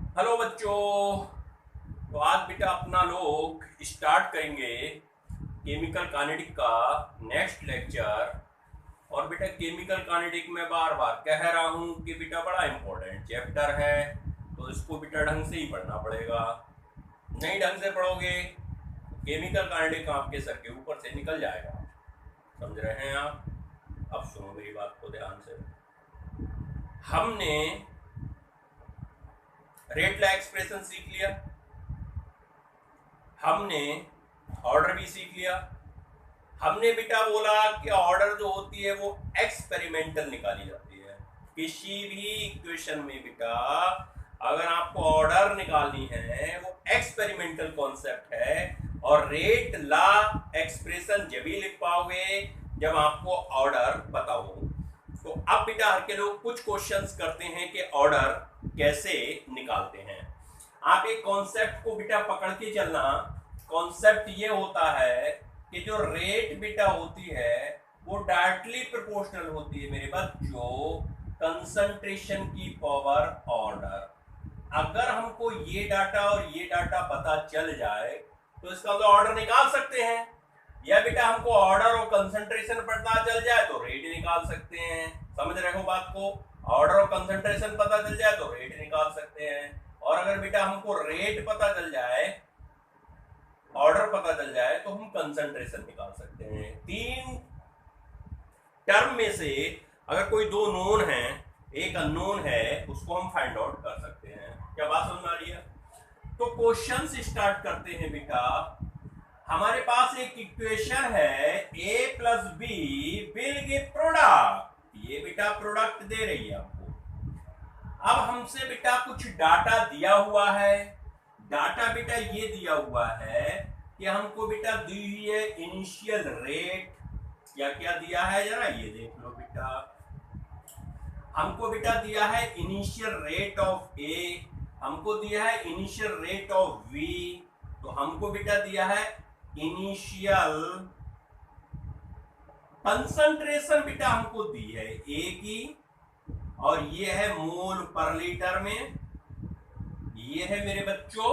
Hello बच्चों। तो आज बेटा अपना लोग स्टार्ट करेंगे केमिकल काइनेटिक का नेक्स्ट लेक्चर। और बेटा केमिकल काइनेटिक में बार बार कह रहा हूँ कि बेटा बड़ा इंपॉर्टेंट चैप्टर है, तो इसको बेटा ढंग से ही पढ़ना पड़ेगा। नहीं ढंग से पढ़ोगे केमिकल काइनेटिक आपके सर के ऊपर से निकल जाएगा। समझ रहे हैं आप? अब सुनो मेरी बात को ध्यान से। हमने रेट ला एक्सप्रेशन सीख लिया, हमने ऑर्डर भी सीख लिया। हमने बेटा बोला कि ऑर्डर जो होती है वो एक्सपेरिमेंटल निकाली जाती है। किसी भी इक्वेशन में बेटा अगर आपको ऑर्डर निकालनी है वो एक्सपेरिमेंटल कॉन्सेप्ट है। और रेट ला एक्सप्रेशन जब भी लिख पाओगे जब आपको ऑर्डर पता हो। तो अब बेटा हर के लोग कुछ क्वेश्चंस करते हैं कि ऑर्डर कैसे निकालते हैं। आप एक कॉन्सेप्ट को बेटा पकड़ के चलना। कॉन्सेप्ट ये होता है कि जो रेट बेटा होती है वो डायरेक्टली प्रोपोर्शनल होती है मेरे बच्चों कंसंट्रेशन की पावर ऑर्डर। अगर हमको ये डाटा और ये डाटा पता चल जाए तो इसका मतलब ऑर्डर निकाल सकते हैं। या बेटा हमको ऑर्डर और कंसंट्रेशन पता चल जाए तो रेट निकाल सकते हैं। समझ रहे हो बात को? ऑर्डर और कंसंट्रेशन पता चल जाए तो रेट निकाल सकते हैं। और अगर बेटा हमको रेट पता चल जाए, ऑर्डर पता चल जाए तो हम कंसंट्रेशन निकाल सकते हैं। तीन टर्म में से अगर कोई दो नोन है एक अननोन है उसको हम फाइंड आउट कर सकते हैं। क्या बात समझ में आ रही है? तो क्वेश्चन स्टार्ट करते हैं बेटा। हमारे पास एक इक्वेशन है a plus B will give product. ये बेटा प्रोडक्ट दे रही है आपको। अब हमसे बेटा कुछ डाटा दिया हुआ है। डाटा बेटा ये दिया हुआ है कि हमको बेटा दी हुई है इनिशियल रेट। क्या क्या दिया है जरा ये देख लो बेटा। हमको बेटा दिया है इनिशियल रेट ऑफ ए, हमको दिया है इनिशियल रेट ऑफ वी, तो हमको बेटा दिया है इनिशियल कंसंट्रेशन बेटा हमको दी है ए की, और ये है मोल पर लीटर में। ये है मेरे बच्चों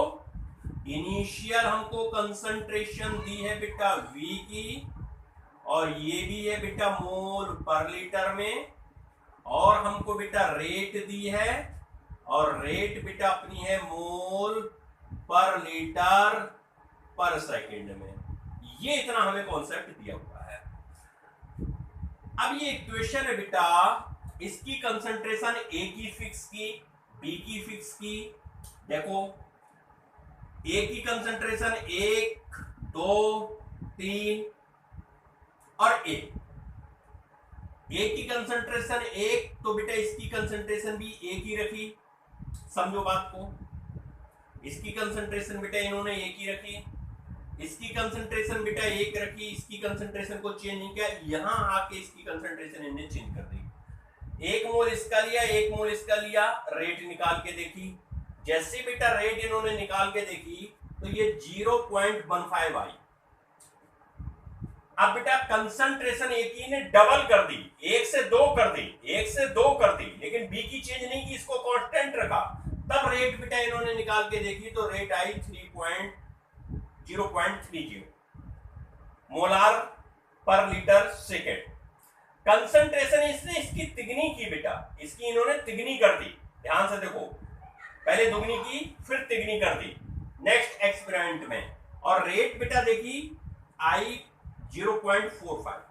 इनिशियल हमको कंसंट्रेशन दी है बेटा वी की, और ये भी है बेटा मोल पर लीटर में। और हमको बेटा रेट दी है, और रेट बेटा अपनी है मोल पर लीटर पर सेकंड में। ये इतना हमें कॉन्सेप्ट दिया हुआ है। अब ये इक्वेशन है बेटा, इसकी कंसंट्रेशन ए की फिक्स की, बी की फिक्स की। देखो ए की कंसंट्रेशन 1 2 3 और ए की कंसंट्रेशन 1, तो बेटा इसकी कंसंट्रेशन भी ए की रखी। समझो बात को। इसकी कंसंट्रेशन बेटा इन्होंने ए की रखी, इसकी कंसंट्रेशन बेटा एक रखी, इसकी कंसंट्रेशन को चेंज नहीं किया। यहां आके इसकी कंसंट्रेशन इन्हें चेंज कर दी। 1 मोल इसका लिया, 1 मोल इसका लिया, रेट निकाल के देखी। जैसे बेटा रेट इन्होंने निकाल के देखी तो ये 0.15 आई। अब बेटा कंसंट्रेशन ए की ने डबल कर दी, 1 से 2 कर दी, 1 से 2 कर दी, लेकिन बी की चेंज नहीं की, इसको कांस्टेंट रखा। तब रेट बेटा इन्होंने निकाल के देखी तो रेट आई 0.30 मोलार पर लीटर सेकेंड। कंसंट्रेशन इसने इसकी तिगनी की बेटा, इसकी इन्होंने तिगनी कर दी। ध्यान से देखो, पहले दुगनी की फिर तिगनी कर दी नेक्स्ट एक्सपेरिमेंट में। और रेट बेटा देखी आई 0.45।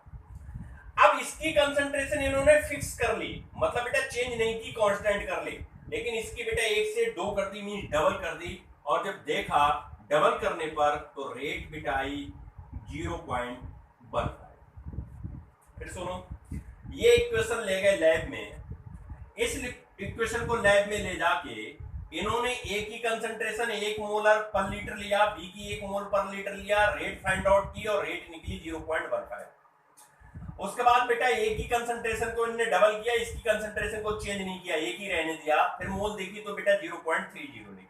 अब इसकी कंसंट्रेशन इन्होंने फिक्स कर ली, मतलब बेटा चेंज नहीं की, कांस्टेंट कर ली। लेकिन इसकी बेटा 1 से 2 कर दी, मींस डबल कर दी। और जब देखा डबल करने पर तो रेट बेटा आई 0.15। फिर सुनो, ये इक्वेशन ले गए लैब में। इस इक्वेशन को लैब में ले जाके इन्होंने ए की कंसंट्रेशन 1 मोलर पर लीटर लिया, बी की 1 मोल पर लीटर लिया, रेट फाइंड आउट की और रेट निकली 0.15। उसके बाद बेटा ए की कंसंट्रेशन को इन्होंने डबल किया, इसकी कंसंट्रेशन को चेंज नहीं किया, एक ही रहने दिया। फिर मोल देखी तो बेटा 0.30 निकली।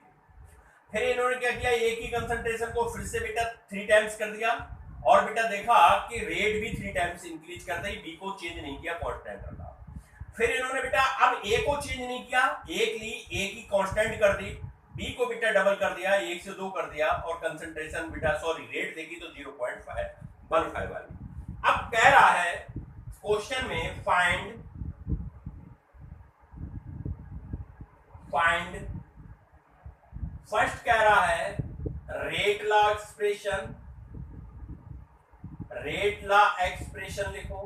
फिर इन्होंने क्या किया, ए की कंसंट्रेशन को फिर से बेटा 3 टाइम्स कर दिया, और बेटा देखा कि रेट भी 3 टाइम्स इंक्रीज कर दी, बी को चेंज नहीं किया, कांस्टेंट रखा। फिर इन्होंने बेटा अब ए को चेंज नहीं किया, एक ली, ए की कांस्टेंट कर दी, बी को बेटा डबल कर दिया, 1 से 2 कर दिया, और कंसंट्रेशन बेटा सॉरी रेट देखी तो 0.515 वाली। अब कह रहा है क्वेश्चन में फाइंड फर्स्ट कह रहा है रेट लॉ एक्सप्रेशन लिखो।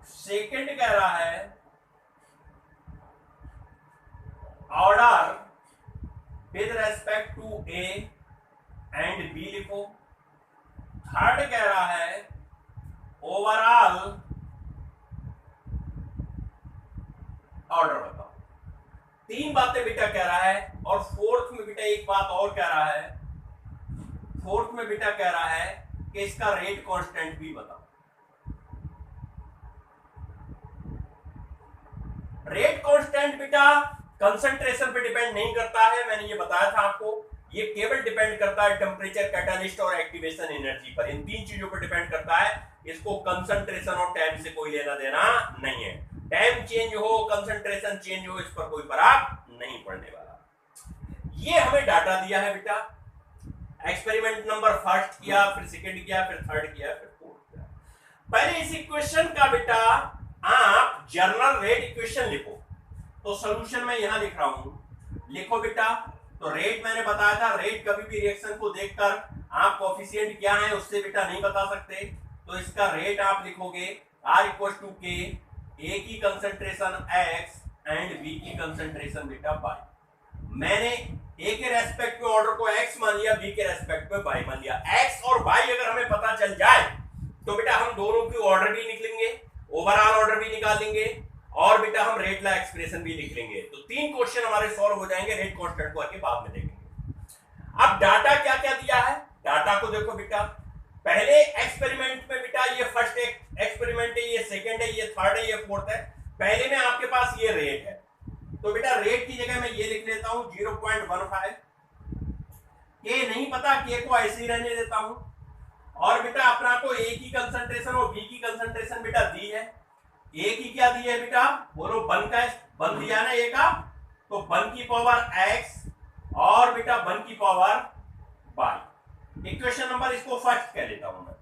सेकंड कह रहा है order with respect to A and B लिखो। थर्ड कह रहा है ओवरऑल ऑर्डर बताओ। तीन बातें बेटा कह रहा है, और फोर्थ में बेटा एक बात और कह रहा है, फोर्थ में बेटा कह रहा है कि इसका रेट कांस्टेंट भी बताओ। रेट कांस्टेंट बेटा कंसंट्रेशन पे डिपेंड नहीं करता है, मैंने ये बताया था आपको, ये केवल डिपेंड करता है टेम्परेचर, कैटालिस्ट और एक्टिवेशन एनर्जी पर। इन तीन चीजों पर डिपेंड करता है। इसको कंसंट्रेशन और टाइम से कोई लेना देना नहीं है। टाइम चेंज हो, कंसंट्रेशन चेंज हो, इस पर कोई फर्क नहीं पड़ने वाला। ये हमें डाटा दिया है बेटा। एक्सपेरिमेंट नंबर फर्स्ट किया, फिर सेकंड किया, फिर थर्ड किया, फिर फोर्थ किया। पहले इस इक्वेशन का बेटा आप जर्नल रेट इक्वेशन लिखो। तो सॉल्यूशन मैं यहां लिख रहा हूं, लिखो बेटा। तो रेट मैंने बताया था, रेट कभी भी रिएक्शन को देखकर आप कोएफिशिएंट क्या है उससे बेटा नहीं बता सकते। तो इसका रेट आप लिखोगे R इक्वल टू के, ए की कंसंट्रेशन x एंड b की कंसंट्रेशन बेटा y। मैंने ए के रेस्पेक्ट में ऑर्डर को x मान लिया, b के रेस्पेक्ट में y मान लिया। x और y अगर हमें पता चल जाए तो बेटा हम दोनों की ऑर्डर भी निकलेंगे, ओवरऑल ऑर्डर भी निकालेंगे, और बेटा हम रेट लॉ एक्सप्रेशन भी लिख लेंगे। तो तीन क्वेश्चन हमारे सॉल्व हो जाएंगे। रेट कांस्टेंट को आगे बाद में देखेंगे। अब डाटा क्या क्या दिया है, डाटा को देखो बेटा। पहले एक्सपेरिमेंट में बेटा ये फर्स्ट एक्सपेरिमेंट है, ये सेकंड है, ये थर्ड है, ये फोर्थ है। पहले में आपके पास ये रेट है, तो बेटा रेट की जगह मैं ये लिख लेता हूं 0.15। के नहीं पता, के को ऐसे ही रहने देता हूं। और बेटा अपना को ए की कंसंट्रेशन और बी की कंसंट्रेशन बेटा दी है। ए की क्या दी है बेटा, बोलो वन का, वन दिया ना ए का, तो वन की पावर एक्स और बेटा वन की पावर वाई। इक्वेशन नंबर इसको फर्स्ट कह लेता हूं मैं,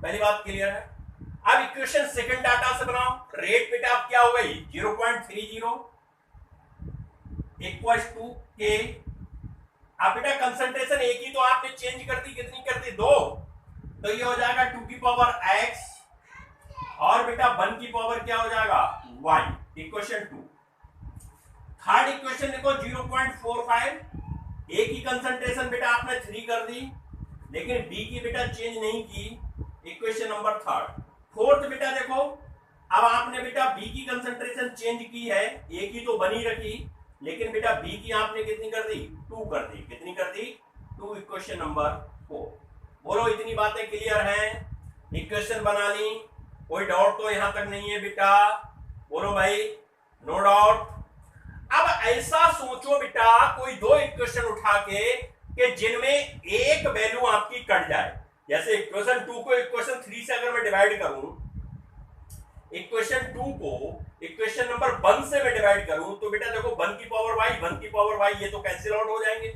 पहली बात क्लियर है। अब इक्वेशन सेकंड डाटा से बनाओ। रेट बेटा अब क्या हो गई 0.30 इक्वल टू के। अब बेटा कंसंट्रेशन एक ही तो आपने चेंज कर दी, कितनी कर दी 2, तो ये हो जाएगा 2 की पावर x और बेटा 1 की पावर क्या हो जाएगा y। इक्वेशन 2। थर्ड इक्वेशन देखो 0.45। ए की कंसंट्रेशन बेटा आपने 3 कर दी, लेकिन बी की बेटा चेंज नहीं की। Equation number third. फोर्थ बेटा देखो, अब आपने बेटा बी की कंसंट्रेशन चेंज की है, ए की तो बनी रखी, लेकिन बेटा बी की आपने कितनी कर दी 2 कर दी। कितनी कर दी 2। Equation number 4। बोलो इतनी बातें क्लियर हैं? इक्वेशन बना ली, कोई डाउट तो यहां तक नहीं है बेटा? बोलो भाई, नो डाउट। अब ऐसा सोचो बेटा कोई दो इक्वेशन उठा के जिनमें एक वैल्यू आपकी कट जाए। जैसे इक्वेशन 2 को इक्वेशन 3 से अगर मैं डिवाइड करूं, इक्वेशन 2 को इक्वेशन नंबर 1 से मैं डिवाइड करूं, तो बेटा देखो 1 की पावर y, 1 की पावर y, ये तो कैंसिल आउट हो जाएंगे।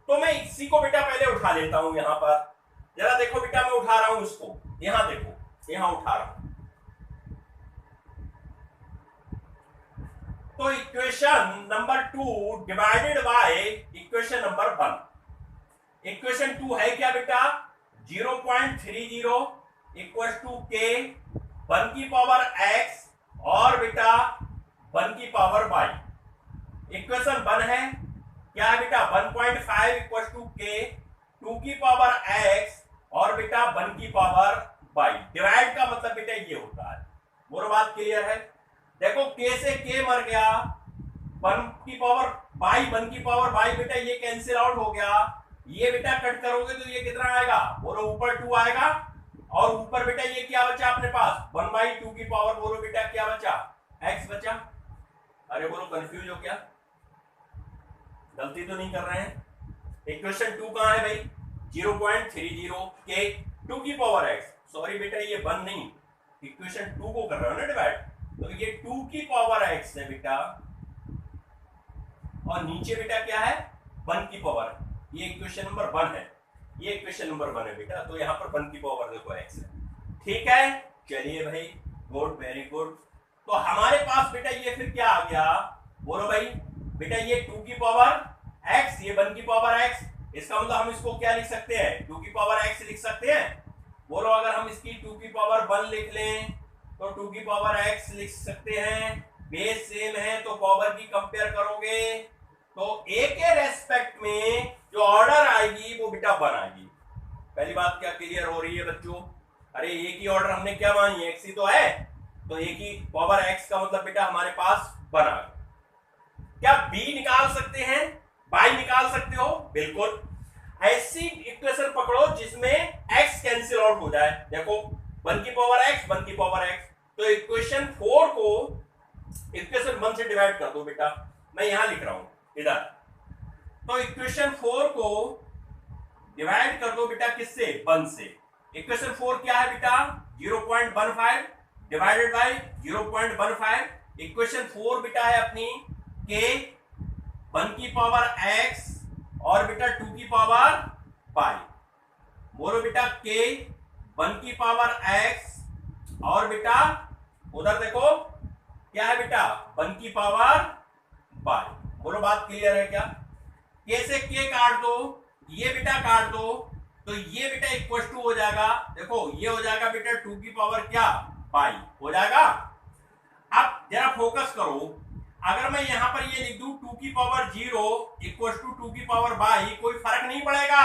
तो मैं इसी को बेटा पहले उठा लेता हूं। यहां पर जरा देखो बेटा, मैं उठा रहा हूं इसको, यहां देखो, यहां उठा रहा हूं। तो equation number 2 divided by equation number 1। Equation 2 है क्या बेटा 0.30 इक्वल टू के 1 की पावर x और बेटा 1 की पावर y। इक्वेशन 1 है क्या है बेटा 1.5 इक्वल टू के 2 की पावर x और बेटा 1 की पावर y। डिवाइड का मतलब बेटा ये होता है। बोलो बात क्लियर है? देखो k से k मर गया, 1 की पावर y, 1 की पावर y बेटा ये कैंसिल आउट हो गया। ये बेटा कट करोगे तो ये कितना आएगा? बोलो ऊपर 2 आएगा, और ऊपर बेटा ये क्या बचा अपने पास 1/2 की पावर। बोलो बेटा क्या बचा? x बचा। अरे बोलो कंफ्यूज हो क्या? गलती तो नहीं कर रहे हैं? इक्वेशन 2 कहां है भाई 0.30 के 2 की पावर x, सॉरी बेटा ये 1 नहीं, इक्वेशन 2 को कर रहा हूं ना डिवाइड, तो ये 2 की पावर x है बेटा, और नीचे बेटा क्या है 1 की पावर, ये इक्वेशन नंबर 1 है, ये इक्वेशन नंबर 1 है बेटा, तो यहाँ पर 1 की पावर देखो x है। ठीक है, चलिए भाई, गुड, वेरी गुड। तो हमारे पास बेटा ये फिर क्या आ गया, बोलो भाई बेटा, ये 2 की पावर x, ये 1 की पावर x, इसका मतलब हम इसको क्या लिख सकते हैं, 2 की पावर x लिख सकते हैं। बोलो अगर हम इसकी 2 की पावर 1 लिख लें तो 2 की पावर x लिख सकते हैं, बेस सेम है तो पावर की कंपेयर करोगे तो a के रेस्पेक्ट में जो ऑर्डर आएगी वो बेटा 1 आएगी। पहली बात क्या क्लियर हो रही है बच्चों? अरे a की ऑर्डर हमने क्या मानी है, x ही तो है, तो a की पावर x का मतलब बेटा हमारे पास 1 आ गया। क्या b निकाल सकते हैं, y निकाल सकते हो? बिल्कुल, ऐसी इक्वेशन पकड़ो जिसमें x कैंसिल आउट हो जाए। देखो 1 की पावर x, 1 की पावर x, तो इक्वेशन 4 को इक्वेशन 1 से डिवाइड कर दो बेटा, मैं यहां लिख रहा हूं इधर, तो इक्वेशन 4 को डिवाइड कर दो बेटा किससे, 1 से। इक्वेशन 4 क्या है बेटा, 0.15 डिवाइडेड बाय 0.15, इक्वेशन 4 बेटा है अपनी k 1 की पावर x और बेटा 2 की पावर y। बोलो बेटा k 1 की पावर x और बेटा उधर देखो क्या है बेटा 1 की पावर y। बोलो बात क्लियर है क्या? k से k काट दो, ये बेटा काट दो, तो ये बेटा इक्वल टू हो जाएगा, देखो ये हो जाएगा बेटा 2 की पावर क्या y हो जाएगा। अब जरा फोकस करो, अगर मैं यहां पर ये लिख दूं 2 की पावर 0 इक्वल टू 2 की पावर y, कोई फर्क नहीं पड़ेगा।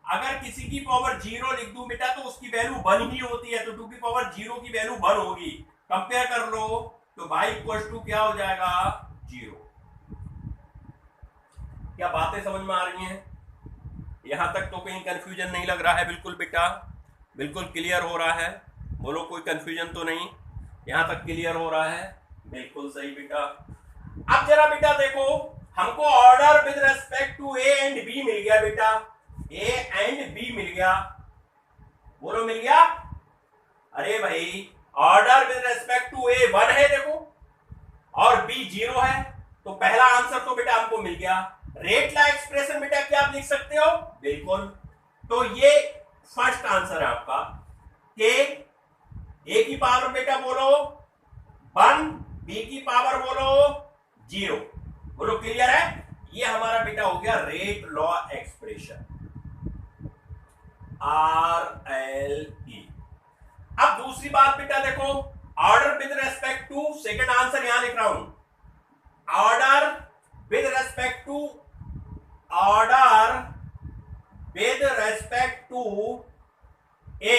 अगर किसी की पावर 0 लिख दूं बेटा तो उसकी वैल्यू 1 ही होती है, तो 2 की पावर 0 की वैल्यू 1 होगी। कंपेयर कर लो तो y इक्वल टू क्या हो जाएगा 0। क्या बातें समझ में आ रही हैं? यहां तक तो कहीं कंफ्यूजन नहीं लग रहा है? बिल्कुल बेटा, बिल्कुल क्लियर हो रहा है। बोलो कोई कंफ्यूजन तो नहीं, यहां तक क्लियर हो रहा है? बिल्कुल सही बेटा। अब जरा बेटा देखो, हमको order with respect to A and B मिल गया बेटा, ए एंड बी मिल गया। बोलो मिल गया? अरे भाई ऑर्डर विद रेस्पेक्ट टू ए 1 है देखो, और बी 0 है, तो पहला आंसर तो बेटा हमको मिल गया। रेट ला एक्सप्रेशन बेटा क्या आप लिख सकते हो? बिल्कुल, तो ये फर्स्ट आंसर है आपका के ए की पावर बेटा बोलो 1, बी की पावर बोलो 0। बोलो क्लियर है? ये हमारा बेटा हो गया रेट लॉ एक्सप्रेशन RLE। अब दूसरी बात बेटा देखो, order with respect to, second answer यहां लिख रहा हूं, order with respect to, order with respect to A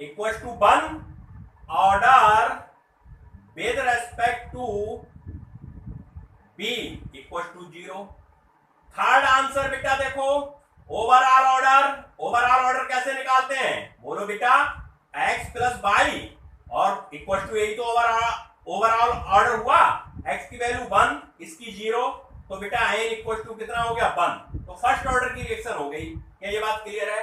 equal to 1, order with respect to B equal to 0। Third answer बेटा देखो, ओवरऑल ऑर्डर, ओवरऑल ऑर्डर कैसे निकालते हैं? बोलो बेटा x प्लस वाई और इक्वल टू यही तो ओवरऑल ऑर्डर हुआ, x की वैल्यू 1, इसकी 0, तो बेटा n इक्वल टू कितना हो गया 1, तो फर्स्ट ऑर्डर की रिएक्शन हो गई। क्या ये बात क्लियर है?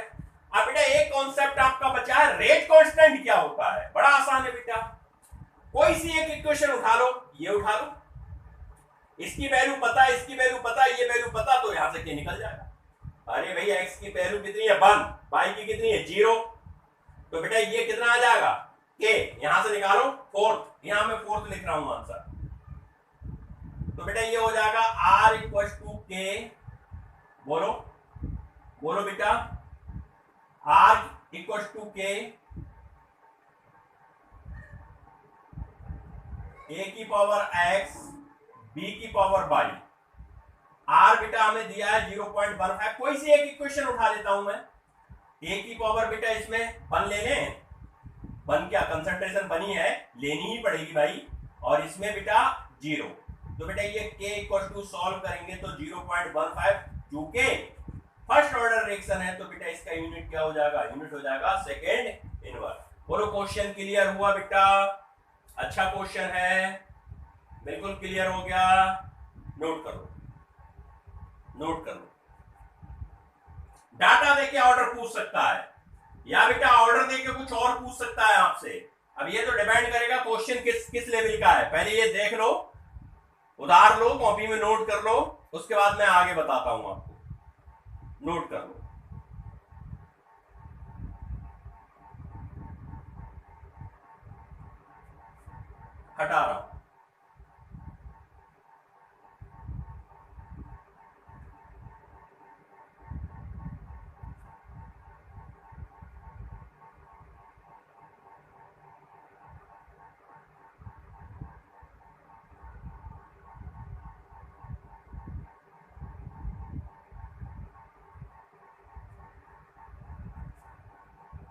अब बेटा एक कॉन्सेप्ट आपका बचा है, रेट कांस्टेंट क्या होता है? बड़ा आसान है बेटा, कोई सी एक इक्वेशन उठा लो, ये उठा लो, इसकी वैल्यू पता, इसकी वैल्यू पता, ये वैल्यू पता, तो यहां से क्या निकल जाएगा। अरे भाई x की वैल्यू कितनी है 1, y की कितनी है 0, तो बेटा ये कितना आ जाएगा k, यहां से निकालो फोर्थ, यहां मैं फोर्थ लिख रहा हूं आंसर, तो बेटा ये हो जाएगा r इक्वल टू k। बोलो बोलो बेटा r equal to k, a की पावर x, b की पावर y, r बेटा हमें दिया है 0.15, कोई सी एक इक्वेशन उठा लेता हूं मैं, a की पावर बेटा इसमें 1 ले लें, 1 क्या कंसंट्रेशन बनी है, लेनी ही पड़ेगी भाई, और इसमें बेटा 0, तो बेटा ये k इक्वल टू सॉल्व करेंगे तो 0.15, चूंकि फर्स्ट ऑर्डर रिएक्शन है तो बेटा इसका यूनिट क्या हो जाएगा, यूनिट हो जाएगा सेकेंड इनवर्स। बोलो क्वेश्चन क्लियर हुआ बेटा? अच्छा क्वेश्चन है, बिल्कुल क्लियर हो गया, नोट कर लो, नोट कर लो। डाटा देके ऑर्डर पूछ सकता है, या बेटा ऑर्डर देके कुछ और पूछ सकता है आपसे। अब ये तो डिपेंड करेगा क्वेश्चन किस किस लेवल का है। पहले ये देख लो, उधार लो, कॉपी में नोट कर लो, उसके बाद मैं आगे बताता हूं आपको। नोट कर लो। हटा रहा हूं।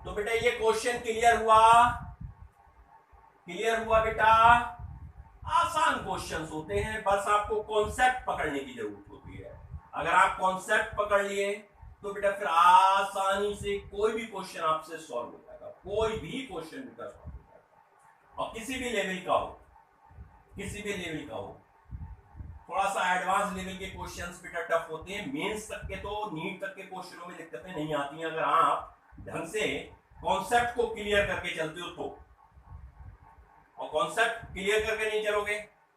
तो बेटा ये क्वेश्चन क्लियर हुआ? क्लियर हुआ बेटा? आसान क्वेश्चंस होते हैं, बस आपको कॉन्सेप्ट पकड़ने की जरूरत होती है। अगर आप कॉन्सेप्ट पकड़ लिए तो बेटा फिर आसानी से कोई भी क्वेश्चन आपसे सॉल्व हो जाएगा। कोई भी क्वेश्चन बेटा सॉल्व हो जाएगा, और किसी भी लेवल का हो, किसी भी लेवल का हो। थोड़ा सा एडवांस लेवल के क्वेश्चंस बेटा टफ होते हैं। मेंस तक के तो, नीट तक के क्वेश्चनों में दिक्कतें नहीं आती हैं अगर आप ढंग से कॉन्सेप्ट को क्लियर करके चलते हो तो। और कॉन्सेप्ट क्लियर करके नहीं चलोगे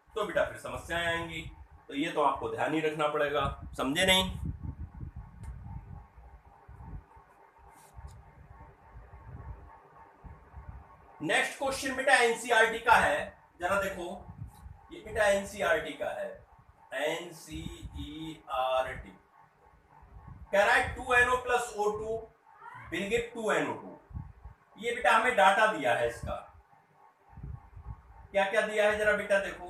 तो बेटा फिर समस्याएं आएंगी। तो ये तो आपको ध्यान ही रखना पड़ेगा। समझे नहीं? नेक्स्ट क्वेश्चन बेटा एनसीईआरटी का है, जरा देखो। ये बेटा एनसीईआरटी का है, एनसीईआरटी कह रहा है 2NO + O2 will give 2NO2। ये बेटा हमें डाटा दिया है इसका। क्या क्या दिया है जरा बेटा देखो।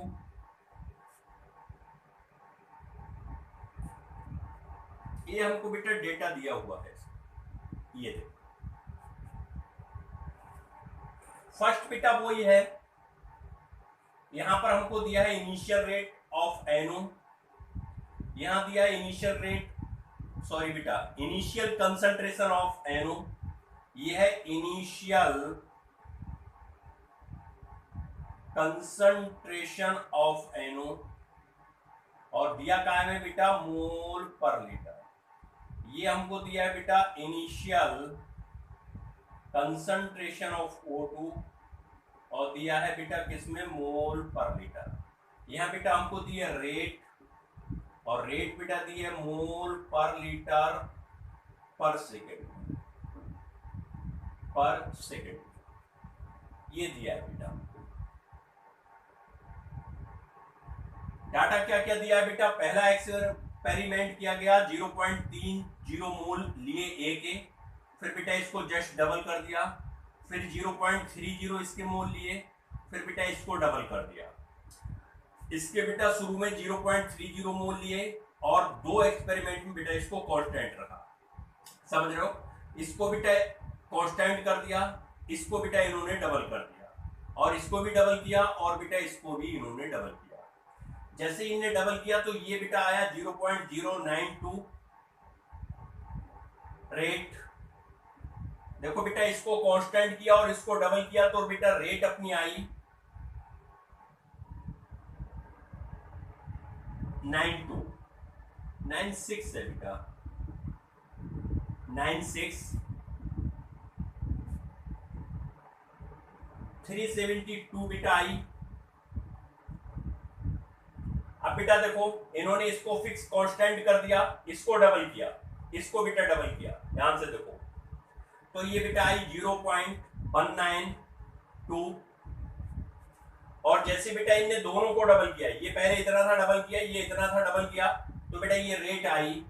ये हमको बेटा डेटा दिया हुआ है। ये देखो, फर्स्ट बेटा वो ही है। यहां पर हमको दिया है इनिशियल रेट ऑफ NO, यहां दिया है इनिशियल रेट, सॉरी बेटा, इनिशियल कंसंट्रेशन ऑफ NO, ये है इनिशियल कंसंट्रेशन ऑफ NO, और दिया क्या है बेटा मोल पर लीटर। ये हमको दिया है बेटा इनिशियल कंसंट्रेशन ऑफ O2, और दिया है बेटा किसमें मोल पर लीटर। यहां बेटा हमको दिया रेट, और रेट बेटा दिया मोल पर लीटर पर सेकेंड, पर सेकेंड। ये दिया है बेटा। डाटा क्या क्या दिया है बेटा। पहला एक्सपेरिमेंट किया गया, 0.30 मोल लिए ए के, फिर बेटा इसको जस्ट डबल कर दिया, फिर 0.30 इसके मोल लिए, फिर बेटा इसको डबल कर दिया। इसके बेटा शुरू में 0.30 मोल लिए, और 2 एक्सपेरिमेंट में बेटा इसको कांस्टेंट रखा। समझ रहे हो? इसको बेटा कांस्टेंट कर दिया, इसको बेटा इन्होंने डबल कर दिया, और इसको भी डबल किया, और बेटा इसको भी इन्होंने डबल किया। जैसे इन्हें डबल किया तो ये बेटा आया 0.092 रेट। देखो बेटा, इसको कांस्टेंट किया और इसको डबल किया तो बेटा रेट अपनी आई 96 है बेटा, 96, 372 बेटा आई। अब बेटा देखो, इन्होंने इसको फिक्स कांस्टेंट कर दिया, इसको डबल किया, इसको बेटा डबल किया। ध्यान से देखो, तो ये बेटा आई 0.192, और जैसे बेटा इनने दोनों को डबल किया, ये पहले इतना था डबल किया, ये इतना था डबल किया, तो बेटा ये रेट आई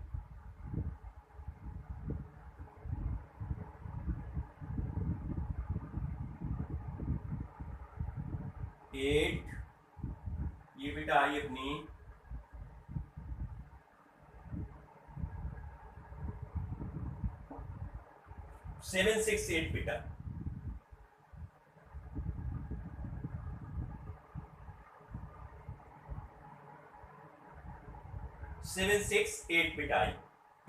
8, ये बेटा आई अपनी 768 बेटा। सेवन सिक्स एट बेटा आई।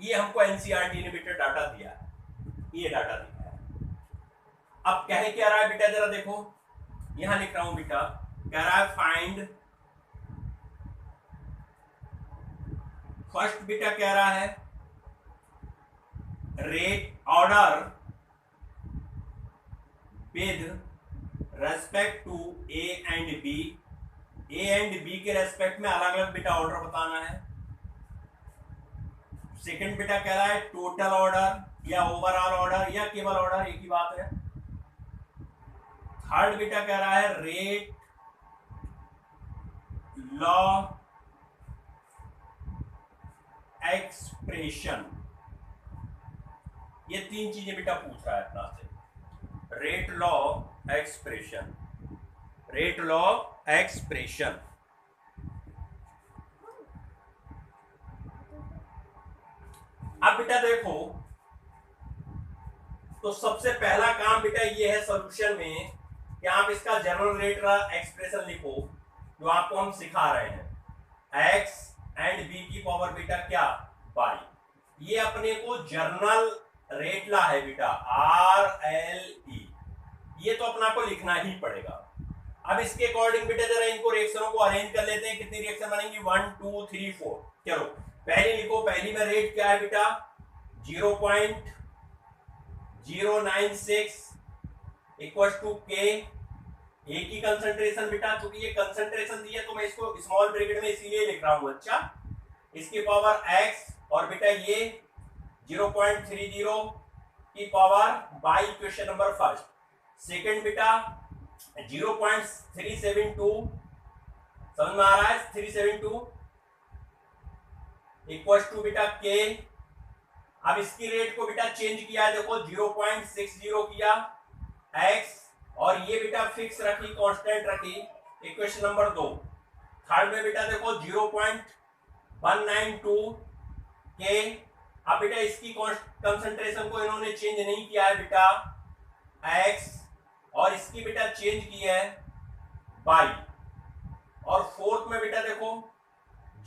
ये हमको एनसीईआरटी ने बेटा डाटा दिया है, ये डाटा दिया है। अब कहे क्या रहा है बेटा, जरा देखो, यहां लिख रहा हूं बेटा, कह रहा है फाइंड, फर्स्ट बेटा कह रहा है rate order with respect to A and B, A and B के रेस्पेक्ट में अलग अलग बेटा ऑर्डर बताना है। सेकंड बेटा कह रहा है टोटल ऑर्डर या ओवरऑल ऑर्डर या केवल ऑर्डर, एक ही बात है। थर्ड बेटा कह रहा है रेट लॉ एक्सप्रेशन, ये तीन चीजें बेटा पूछ रहा है अपना से। Rate law expression, rate law expression. अब बेटा देखो, तो सबसे पहला काम बेटा ये है सॉल्यूशन में कि आप इसका जनरल रेट एक्सप्रेशन लिखो, जो आपको हम सिखा रहे हैं। एक्स एंड बी की पावर बेटा क्या, बाई। ये अपने को जर्नल रेट ला है बेटा, RLE, ये तो अपना को लिखना ही पड़ेगा। अब इसके अकॉर्डिंग बेटा जरा इनको रिएक्शनों को अरेंज कर लेते हैं। कितनी रिएक्शन बनेंगी, 1 2 3 4। चलो पहले लिखो, पहली में रेट क्या है बेटा, 0.096 इक्वल टू के। ए की कंसंट्रेशन बेटा, चूंकि ये कंसंट्रेशन दी है तो मैं इसको स्मॉल ब्रैकेट में इसीलिए लिख रहा हूं। अच्छा, इसकी पावर x और बेटा ये 0.30 की power by equation number first. Second बेटा 0.372, समझ में आ रहा है, 372 इक्वल टू बेटा के। अब इसकी रेट को बेटा चेंज किया, देखो 0.60 किया x, और ये बेटा फिक्स रखी, कांस्टेंट रखी, इक्वेशन नंबर 2। थर्ड में बेटा देखो 0.192 के। अब बेटा इसकी कंसंट्रेशन को इन्होंने चेंज नहीं किया है बेटा x, और इसकी बेटा चेंज की है बाई। और फोर्थ में बेटा देखो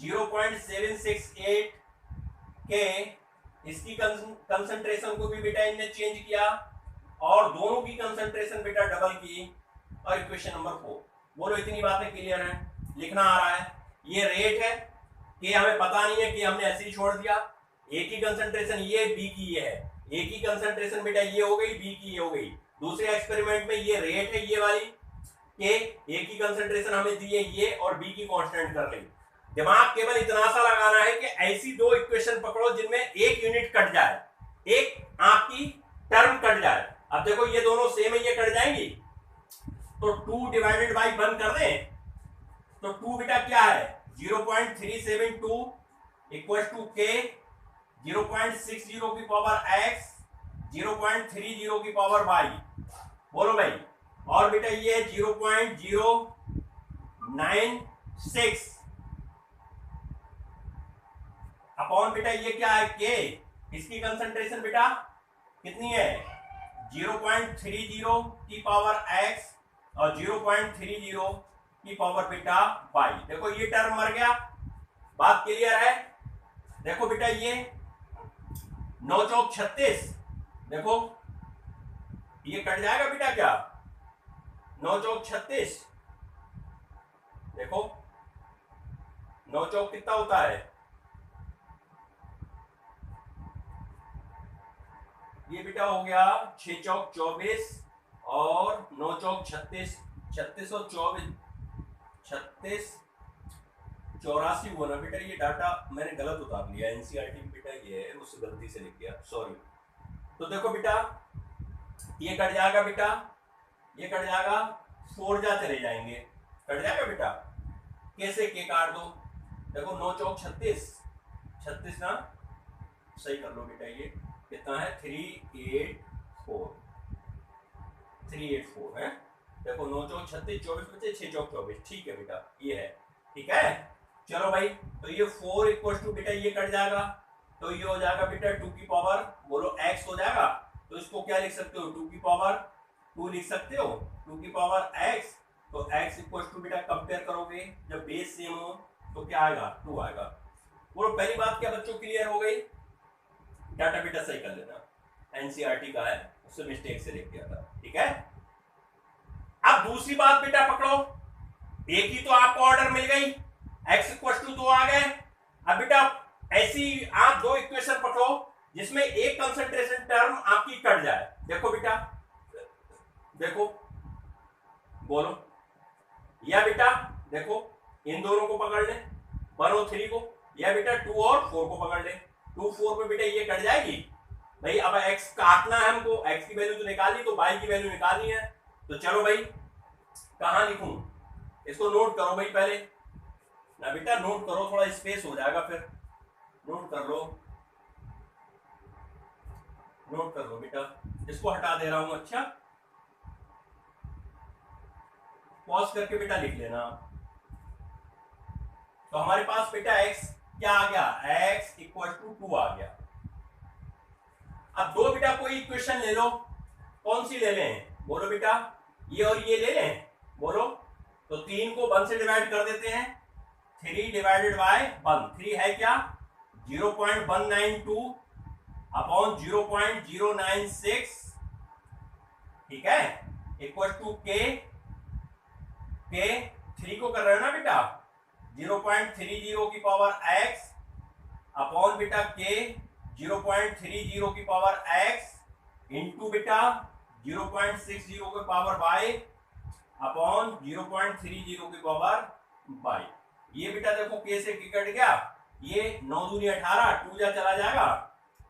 0.768 के, इसकी कंसंट्रेशन को भी बेटा इनने चेंज किया, और दोनों की कंसंट्रेशन बेटा डबल की, और इक्वेशन नंबर 4। बोलो इतनी बातें क्लियर है, लिखना आ रहा है। ये रेट है कि हमें पता नहीं है कि हमने ऐसे ही छोड़ दिया। ए की कंसंट्रेशन ये, बी की ये है, ए की कंसंट्रेशन बेटा ये हो गई, बी की ये हो गई। दूसरे एक्सपेरिमेंट में ये रेट है ये वाली, कि ए की कंसंट्रेशन हमें दी है ये, और बी की कांस्टेंट कर ली। दिमाग केवल इतना सा लगाना है कि ऐसी दो इक्वेशन पकड़ो जिनमें एक यूनिट कट जाए, एक आपकी टर्म कट जाए। अब देखो ये दोनों सेम है, ये कट जाएंगी, तो 2 डिवाइडेड बाई 1 कर दें, तो 2 बेटा क्या है 0.372 इक्वल टू के, 0.60 की पावर x, 0.30 की पावर y। बोलो भाई, और बेटा ये 0.096 अपॉन बेटा ये क्या है के। इसकी कंसंट्रेशन बेटा कितनी है, 0.30 की पावर x और 0.30 की पावर बेटा y। देखो ये टर्म मर गया, बात क्लियर है। देखो बेटा ये 9 चौक 36, देखो ये कट जाएगा बेटा क्या, 9 चौक 36, देखो 9 चौक कितना होता है, ये बेटा हो गया 6 चौक 24 और 9 चौक 36, 36 और 24, 36 84 हुआ ना बेटा। ये डाटा मैंने गलत उतार लिया, एनसीईआरटी में बेटा ये है, मुझसे गलती से लिख दिया, सॉरी। तो देखो बेटा ये कट जाएगा बेटा, ये कट जाएगा, 4 जा चले जाएंगे, कट जाएगा बेटा। कैसे, के काट दो, देखो 9 चौक 36, 36 ना, सही कर लो बेटा, ये कितना है 384 है। देखो 9 चौक 36, 24 बचे, 6 चौक 24, ठीक है बेटा, ये है, ठीक है। चलो भाई, तो ये 4 इक्वल टू बेटा ये कट जाएगा, तो ये हो जाएगा बेटा 2 की पावर, बोलो x हो जाएगा, तो इसको क्या लिख सकते हो, 2 की पावर 2 लिख सकते हो, 2 की पावर x, तो x इक्वल टू बेटा कंपेयर करोगे जब बेस सेम हो तो क्या आएगा, 2 आएगा। बोलो पहली बात क्या बच्चों क्लियर हो गई, डाटा बेटा सही कर लेना, एनसीईआरटी का है, उससे मिस्टेक से लिख दिया था, ठीक है। अब दूसरी बात बेटा पकड़ो, एक ही तो आपको ऑर्डर मिल गई, x इक्वल टू 2 आ गए। अब बेटा ऐसी आप दो इक्वेशन पकड़ो जिसमें एक कंसंट्रेशन टर्म आपकी कट जाए। देखो बेटा देखो बोलो, या बेटा देखो इन दोनों को पकड़ ले 1 और 3 को, या बेटा 2 और 4 को पकड़ ले। 2 4 पे बेटा ये कट जाएगी भाई। अब x काटना है हमको, x की वैल्यू तो निकाली, तो y की वैल्यू निकालनी है। तो चलो भाई कहां लिखूं, इसको नोट करो भाई पहले ना बेटा, नोट करो, थोड़ा स्पेस हो जाएगा फिर। नोट कर लो, नोट कर लो बेटा, इसको हटा दे रहा हूं। अच्छा पॉज करके बेटा लिख लेना। तो हमारे पास बेटा x क्या आ गया, x इक्वल टू 2 आ गया। अब दो बेटा कोई इक्वेशन ले लो, कौन सी ले लें, बोलो बेटा, ये और ये ले लें, बोलो। तो 3 को 1 से डिवाइड कर देते हैं, 3 डिवाइडेड बाय 1, 3 है क्या 0.192 अपॉन 0.096, ठीक है, इक्वल टू के 3 को कर रहे हो ना बेटा, 0.30 की पावर x अपॉन बेटा के 0.30 की पावर x इंटू बेटा 0.60 की पावर y अपॉन 0.30 की पावर y। ये बेटा देखो के से कट गया, ये 9 दूनी 18, 2 जा चला जाएगा,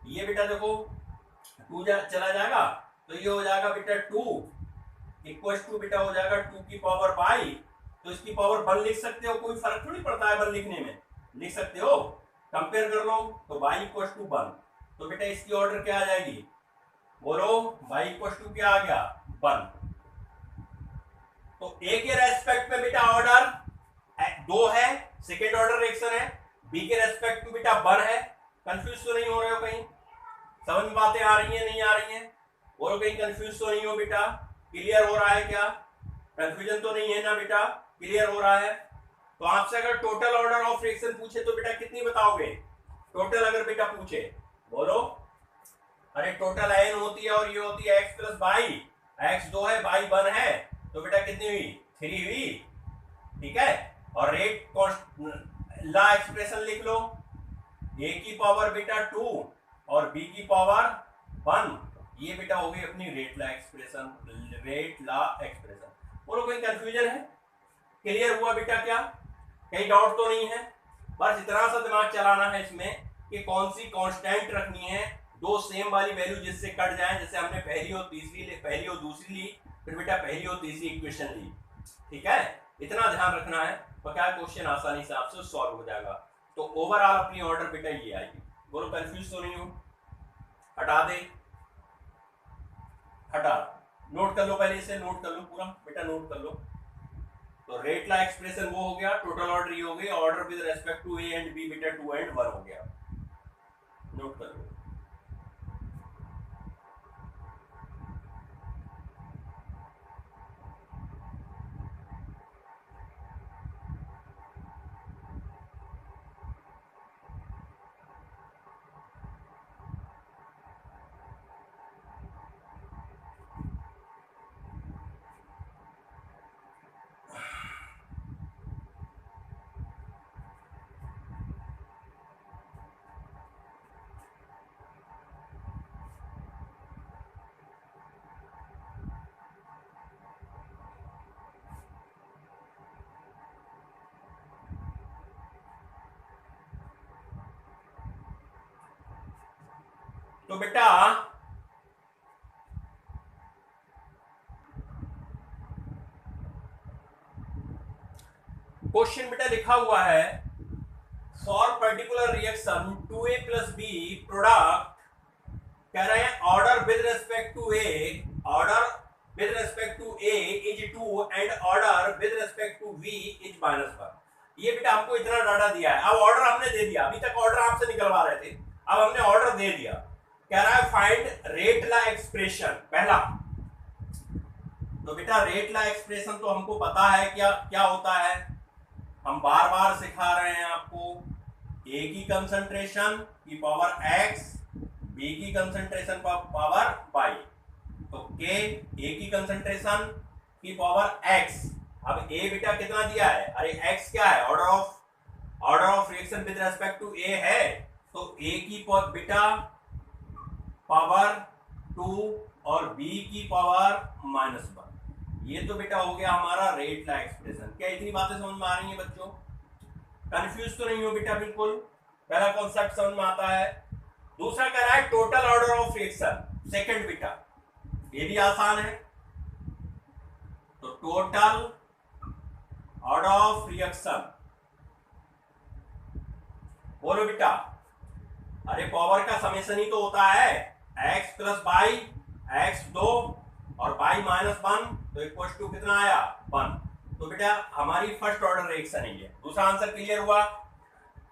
ये बेटा देखो 2 जा चला जाएगा, तो ये हो जाएगा बेटा 2 इक्वल टू बेटा हो जाएगा 2 की पावर y। तो इसकी पावर 1 लिख सकते हो, कोई फर्क थोड़ी पड़ता है 1 लिखने में, लिख सकते हो, कंपेयर कर लो। तो y इक्वल टू 1, तो बेटा इसकी ऑर्डर क्या आ जाएगी, बोलो y इक्वल टू क्या आ गया 1। तो a के रेस्पेक्ट में बेटा ऑर्डर 2 है, सेकेंड ऑर्डर रिएक्शन है, b के रेस्पेक्ट में बेटा 1 है। कंफ्यूज तो नहीं हो रहे हो कहीं, समझ में बातें आ रही हैं नहीं आ रही हैं, बोलो कहीं कंफ्यूज तो नहीं हो बेटा, क्लियर हो रहा है क्या, कंफ्यूजन तो नहीं है ना बेटा, क्लियर हो रहा है। तो आपसे अगर टोटल ऑर्डर ऑफ रिएक्शन पूछे तो बेटा कितनी बताओगे, टोटल अगर बेटा पूछे बोलो, अरे टोटल n होती है और ये होती है x प्लस वाई, x 2 है y 1 है, तो बेटा कितनी हुई 3 हुई, ठीक है। और रेट ला एक्सप्रेशन लिख लो, a की पावर बेटा 2 और b की पावर 1, ये बेटा हो गई अपनी रेट ला एक्सप्रेशन, रेट ला एक्सप्रेशन। बोलो कोई कंफ्यूजन है, क्लियर हुआ बेटा क्या, कहीं डाउट तो नहीं है। बस इतना सा दिमाग चलाना है इसमें कि कौन सी कांस्टेंट रखनी है, दो सेम वाली वैल्यू जिससे कट जाए, जैसे हमने पहली और तीसरी ली, पहली और दूसरी ली, फिर बेटा पहली और तीसरी इक्वेशन ली, ठीक है, इतना ध्यान रखना है, तो क्या क्वेश्चन आसानी से आपसे सॉल्व हो जाएगा। तो ओवरऑल अपनी ऑर्डर बेटा ये आएगी, बोलो कंफ्यूज तो नहीं हो, हटा दे, हटा, नोट कर लो, पहले इसे नोट कर लो पूरा बेटा, नोट कर लो। तो रेट ला एक्सप्रेशन वो हो गया, टोटल ऑर्डर ये हो गई, order with respect to A and B बेटा 2 एंड 1 हो गया, नोट कर लो। तो बेटा क्वेश्चन बेटा लिखा हुआ है, for particular reaction 2a plus B product, कह रहे हैं order with respect to A, order with respect to A is 2 and order with respect to B is -1। ये बेटा हमको इतना डाटा दिया है, अब ऑर्डर हमने दे दिया, अभी तक ऑर्डर आपसे निकलवा रहे थे, अब हमने ऑर्डर दे दिया। कह रहा है फाइंड रेट ला एक्सप्रेशन, पहला तो बेटा रेट ला एक्सप्रेशन तो हमको पता है क्या क्या होता है, हम बार बार सिखा रहे हैं आपको, ए की कंसंट्रेशन की पावर x, बी की कंसंट्रेशन पावर y, तो के ए की कंसंट्रेशन की पावर x। अब ए बेटा कितना दिया है, अरे x क्या है, order of reaction with respect to A है, तो ए की बेटा पावर 2 और b की पावर -1। ये तो बेटा हो गया हमारा रेट का एक्सप्रेशन। क्या इतनी बातें समझ में आ रही हैं बच्चों? कंफ्यूज तो नहीं हो बेटा? बिल्कुल पहला कॉन्सेप्ट समझ में आता है। दूसरा कह रहा है total order of reaction, second बेटा ये भी आसान है। तो टोटल ऑर्डर ऑफ रिएक्शन, बोलो बेटा। अरे पावर का समेशन ही तो होता है x प्लस बाई, एक्स 2 और बाई -1, तो इक्वल टू कितना आया 1। तो बेटा हमारी फर्स्ट ऑर्डर रिएक्शन ही है। दूसरा आंसर क्लियर हुआ।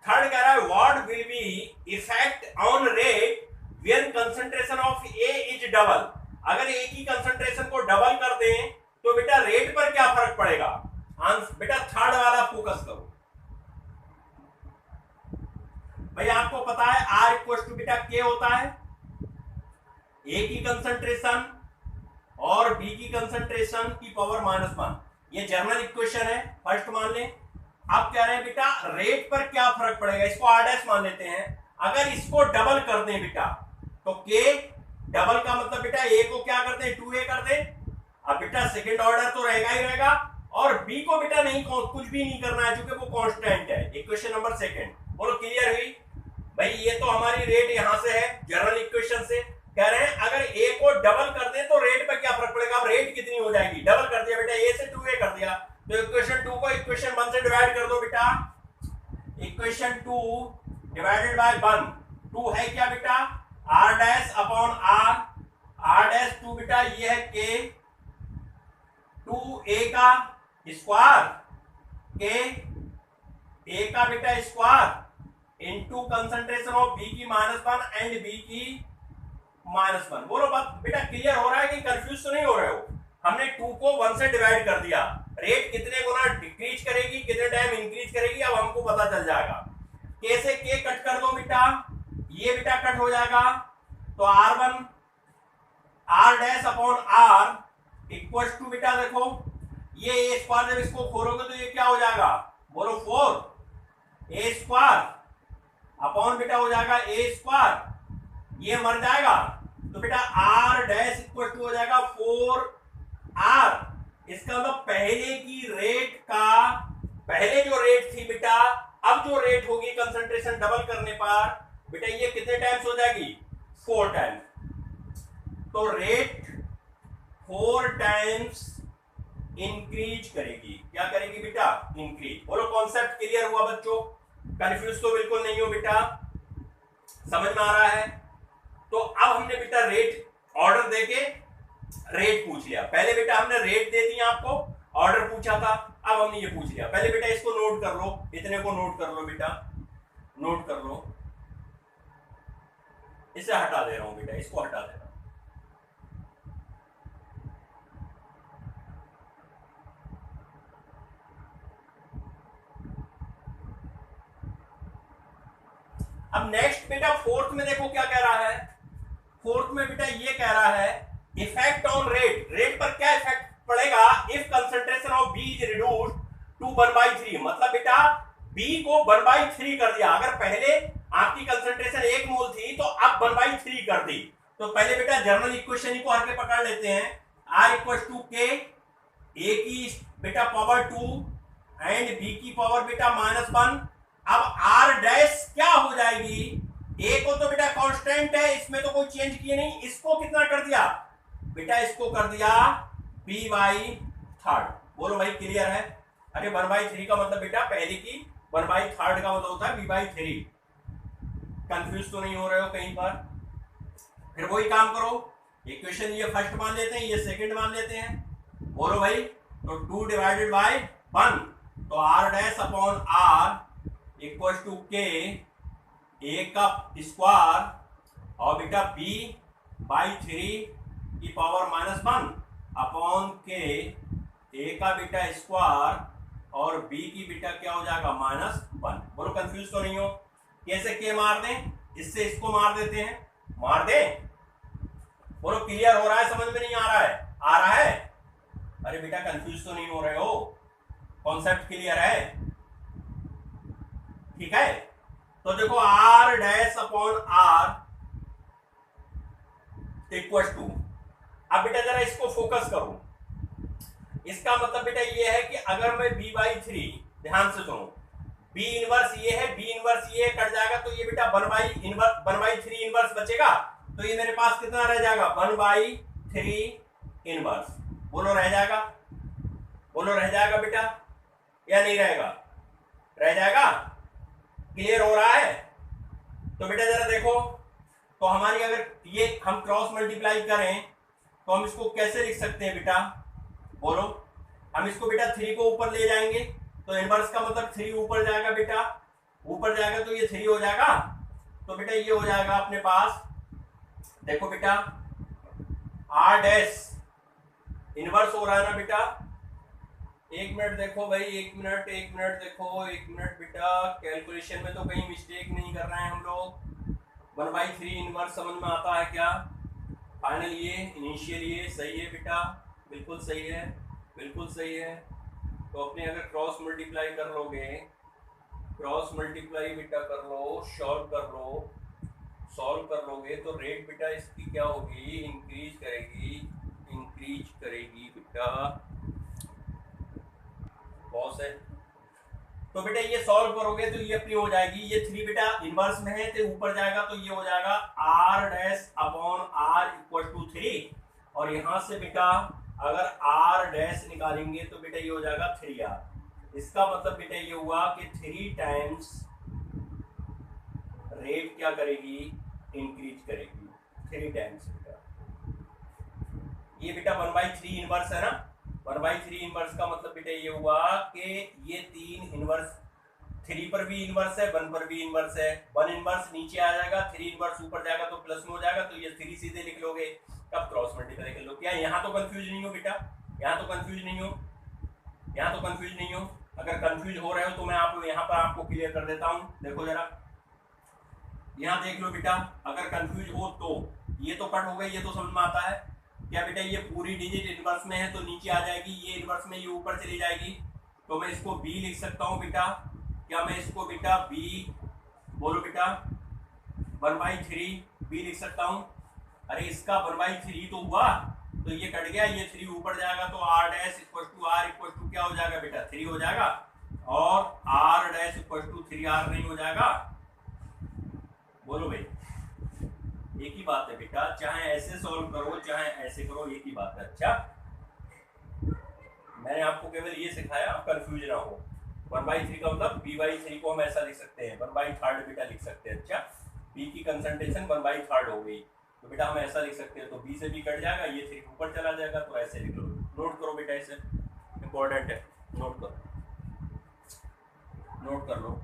थर्ड कह रहा है what will be effect on rate when concentration of A is double. अगर ए की कंसंट्रेशन को डबल कर दें तो बेटा रेट पर क्या फर्क पड़ेगा? बेटा थर्ड वाला फोकस करो भाई। आपको पता है R इक्वल टू बेटा K होता है, A की कंसंट्रेशन और B की कंसंट्रेशन की पावर -1। ये जनरल इक्वेशन है, फर्स्ट मान लें। अब कह रहे हैं बेटा रेट पर क्या फर्क पड़ेगा, इसको R' मान लेते हैं। अगर इसको डबल कर दें बेटा तो K डबल का मतलब बेटा A को क्या कर दें 2A कर दें। अब बेटा सेकंड ऑर्डर तो रहेगा ही रहेगा, और B को बेटा नहीं कुछ भी नहीं करना है क्योंकि वो कांस्टेंट है। इक्वेशन नंबर सेकंड बोलो क्लियर हुई भाई? ये तो हमारी रेट यहां से है जनरल इक्वेशन से। कह रहे हैं अगर A को डबल कर दें तो रेट पर क्या फर्क पड़ेगा? अब रेट कितनी हो जाएगी? डबल कर दिया बेटा, A से 2A कर दिया, तो इक्वेशन 2 को इक्वेशन 1 से डिवाइड कर दो बेटा। इक्वेशन 2 डिवाइडेड बाय 1, 2 है क्या बेटा R' अपॉन R, R' 2 बेटा ये है K, 2A का स्क्वायर K, A का बेटा square into concentration of B की -1 एंड B की -1। बोलो बात बेटा क्लियर हो रहा है कि कंफ्यूज तो नहीं हो रहे हो? हमने 2 को 1 से डिवाइड कर दिया, रेट कितने गुना डिक्रीज करेगी, कितने टाइम इंक्रीज करेगी, अब हमको पता चल जाएगा। K से K कट कर दो बेटा, ये बेटा कट हो जाएगा, तो R1 R' upon R equal to बेटा देखो ये A स्क्वायर, जब इसको खोलोगे तो ये क्या हो जाएगा? बोलो 4 A स्क्वायर अपॉन बेटा हो जाएगा A स्क्वायर, ये मर जाएगा तो बेटा R' इक्वल टू हो जाएगा 4R। इसका मतलब पहले की रेट का, पहले जो रेट थी बेटा, अब जो रेट होगी कंसंट्रेशन डबल करने पर बेटा ये कितने टाइम्स हो जाएगी? 4 टाइम्स। तो रेट 4 टाइम्स इंक्रीज करेगी। क्या करेगी बेटा? इंक्रीज। बोलो कॉन्सेप्ट क्लियर हुआ बच्चों? कंफ्यूज तो बिल्कुल नहीं हो बेटा? समझ में आ रहा है? तो अब हमने बेटा रेट ऑर्डर देके रेट पूछ लिया। पहले बेटा हमने रेट दे दिया आपको, ऑर्डर पूछा था, अब हमने ये पूछ लिया। पहले बेटा इसको नोट कर लो, इतने को नोट कर लो बेटा, नोट कर लो। इसे हटा दे रहा हूं बेटा, इसको हटा दे रहा हूं। अब नेक्स्ट बेटा फोर्थ में देखो क्या कह रहा है। फोर्थ में बेटा ये कह रहा है इफेक्ट ऑन रेट, रेट पर क्या इफेक्ट पड़ेगा if concentration of B is reduced to 1/3। मतलब बेटा बी को 1/3 कर दिया। अगर पहले आपकी कंसंट्रेशन 1 मोल थी तो अब 1/3 कर दी। तो पहले बेटा जनरल इक्वेशन ही को हर के पकड़ लेते हैं। R इक्वल टू के, ए की बेटा पावर 2 एंड बी की पावर बेटा -1। अब R' क्या हो जाएगी? ए को तो बेटा कांस्टेंट है, इसमें तो कोई चेंज किए नहीं। इसको कितना कर दिया बेटा? इसको कर दिया p/3। बोलो भाई क्लियर है? अरे 1/3 का मतलब बेटा पहले की 1/3 का मतलब होता है p/3। कंफ्यूज तो नहीं हो रहे हो कहीं पर? फिर वही काम करो, इक्वेशन ये फर्स्ट मान लेते हैं, ये सेकंड मान लेते हैं। बोलो भाई, तो 2 डिवाइडेड बाय 1, तो R' upon R equal to K, A का स्क्वायर और बेटा p/3 की पावर -1 अपॉन के, ए का बेटा स्क्वायर और b की बेटा क्या हो जाएगा -1। बोलो कंफ्यूज तो नहीं हो? कैसे के मार दें? इससे इसको मार देते हैं, मार दें। बोलो क्लियर हो रहा है? समझ में नहीं आ रहा है? आ रहा है? अरे बेटा कंफ्यूज तो नहीं हो रहे हो? कॉन्सेप्ट क्लियर है? ठीक है। तो देखो R' upon R equal to अब बेटा जरा इसको फोकस करो, इसका मतलब बेटा ये है कि अगर मैं b/3, ध्यान से सुनो, b इनवर्स ये है, b इनवर्स ये कट जाएगा तो ये बेटा 1/3 इनवर्स बचेगा, तो ये मेरे पास कितना रह जाएगा 1/3 इनवर्स। बोलो रह जाएगा, बोलो रह जाएगा बेटा या नहीं रहेगा, रह जाएगा। क्लियर हो रहा है? तो बेटा जरा देखो, तो हमारी अगर ये हम क्रॉस मल्टीप्लाई करें तो हम इसको कैसे लिख सकते हैं बेटा, बोलो। हम इसको बेटा 3 को ऊपर ले जाएंगे तो इनवर्स का मतलब 3 ऊपर जाएगा बेटा, ऊपर जाएगा तो ये 3 हो जाएगा, तो बेटा ये हो जाएगा अपने पास, देखो बेटा r डैश इनवर्स हो रहा है ना बेटा। एक मिनट देखो भाई, एक मिनट देखो, एक मिनट बेटा, कैलकुलेशन में तो कहीं मिस्टेक नहीं कर रहे हैं हम लोग। 1/3 इनवर्स समझ में आता है क्या? फाइनल ये, इनिशियल ये सही है बेटा, बिल्कुल सही है, बिल्कुल सही है। तो अपने अगर क्रॉस मल्टीप्लाई कर लोगे, क्रॉस मल्टीप्लाई बेटा कर लो, सॉल्व कर लोगे तो रेट बेटा इसकी क्या होगी, इंक्रीज करेगी बेटा, बहुत है। तो बेटा ये सॉल्व करोगे तो ये अपनी हो जाएगी, ये 3 बेटा इनवर्स में है तो ऊपर जाएगा तो ये हो जाएगा r dash upon r equal to 3, और यहां से बेटा अगर r डैश निकालेंगे तो बेटा ये हो जाएगा 3r। इसका मतलब बेटा ये हुआ कि 3 टाइम्स रेट क्या करेगी, इंक्रीज करेगी 3 टाइम्स बेटा। ये बेटा 1/3 इनवर्स है ना, 1/3 इनवर्स का मतलब बेटा ये हुआ कि ये 3 इनवर्स, 3 पर भी इनवर्स है, 1 पर भी इनवर्स है, 1 इनवर्स नीचे आ जाएगा, 3 इनवर्स ऊपर जाएगा तो प्लस में हो जाएगा, तो ये 3 सीधे लिख लोगे, कब क्रॉस मल्टीप्लाई कर लो। क्या यहाँ तो कंफ्यूज नहीं हो बेटा, यहाँ तो कंफ्यूज नहीं हो, अगर कंफ्यूज हो रहे हो तो मैं आप यहाँ पर आपको क्लियर कर देता हूँ। देखो जरा यहाँ देख लो बेटा, अगर कंफ्यूज हो तो ये तो कट हो गई, ये तो समझ में आता है क्या बेटा, ये पूरी डिजिट इनवर्स में है तो नीचे आ जाएगी, ये इनवर्स में ये ऊपर चली जाएगी, तो मैं इसको b लिख सकता हूँ बेटा। क्या मैं इसको बेटा b, बोलो बेटा 1/3 b लिख सकता हूँ। अरे इसका 1/3 तो हुआ, तो ये कट गया, ये 3 ऊपर जाएगा तो r डैश इक्वल टू क्या हो जाएगा बेटा 3 हो जाएगा, और r dash equal to 3r नहीं हो जाएगा। बोलो भाई, एक ही बात है बेटा, चाहे ऐसे सॉल्व करो चाहे ऐसे करो, एक ही बात है। अच्छा मैंने आपको केवल ये सिखाया, कंफ्यूज ना हो। 1/3 का मतलब b/3 को हम ऐसा लिख सकते हैं, 1/3 बेटा लिख सकते हैं। अच्छा b की कंसंट्रेशन 1/3 हो गई तो बेटा हम ऐसा लिख सकते हैं, तो b से b कट जाएगा, ये 3 ऊपर चला जाएगा, तो ऐसे लिख लो। नोट करो बेटा, ऐसे इंपॉर्टेंट है, नोट कर लो।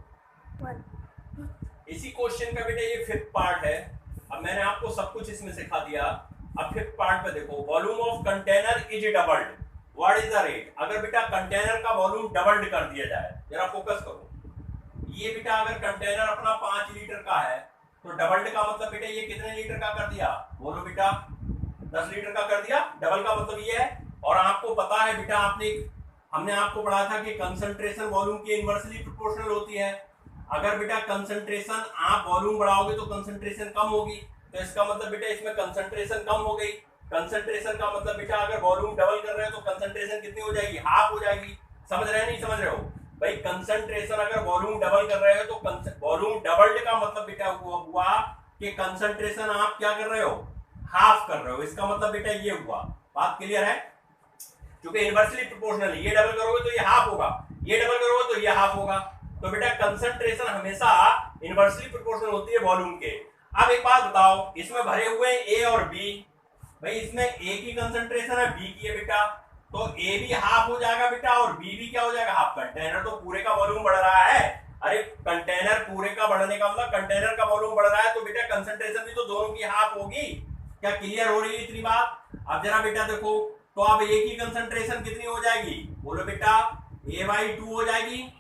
इसी क्वेश्चन का बेटा ये 5th पार्ट है। अब मैंने आपको सब कुछ इसमें सिखा दिया, अब 5th पार्ट पे देखो, volume of container is doubled, what is the rate. अगर बेटा कंटेनर का वॉल्यूम डबल्ड कर दिया जाए, जरा फोकस करो, ये बेटा अगर कंटेनर अपना 5 लीटर का है तो डबल्ड का मतलब बेटा ये कितने लीटर का कर दिया, बोलो बेटा 10 लीटर का कर दिया, डबल का मतलब ये है। और आपको पता है बेटा, हमने आपको पढ़ा था कि कंसंट्रेशन वॉल्यूम की इनवर्सली प्रोपोर्शनल होती है। अगर बेटा कंसंट्रेशन आप वॉल्यूम बढ़ाओगे तो कंसंट्रेशन कम होगी, तो इसका मतलब बेटा इसमें कंसंट्रेशन कम हो गई। कंसंट्रेशन का मतलब बेटा अगर वॉल्यूम डबल कर रहे हो तो कंसंट्रेशन कितनी हो जाएगी, हाफ हो जाएगी। समझ रहे हैं नहीं समझ रहे हो भाई, कंसंट्रेशन अगर वॉल्यूम डबल कर रहे हो तो वॉल्यूम डबल्ड का मतलब बेटा हुआ कि कंसंट्रेशन आप क्या कर रहे हो, हाफ कर रहे हो। इसका मतलब बेटा ये हुआ, बात क्लियर है, क्योंकि इनवर्सली प्रोपोर्शनल, ये डबल करोगे तो ये हाफ होगा, ये डबल करोगे तो ये हाफ होगा। तो बेटा कंसंट्रेशन हमेशा इनवर्सली प्रोपोर्शनल होती है वॉल्यूम के। अब एक बात बताओ, इसमें भरे हुए ए और बी, भाई इसमें ए की कंसंट्रेशन है, बी की है बेटा, तो ए भी हाफ हो जाएगा बेटा और बी भी क्या हो जाएगा, हाफ। कंटेनर तो पूरे का वॉल्यूम बढ़ रहा है, अरे कंटेनर पूरे का बढ़ने का मतलब कंटेनर का वॉल्यूम बढ़ रहा है, तो बेटा कंसंट्रेशन भी तो दोनों की हाफ होगी। क्या क्लियर हो रही है इतनी बात? अब जरा बेटा देखो, तो अब ए की कंसंट्रेशन कितनी हो जाएगी, बोलो बेटा a/2 हो जाएगी,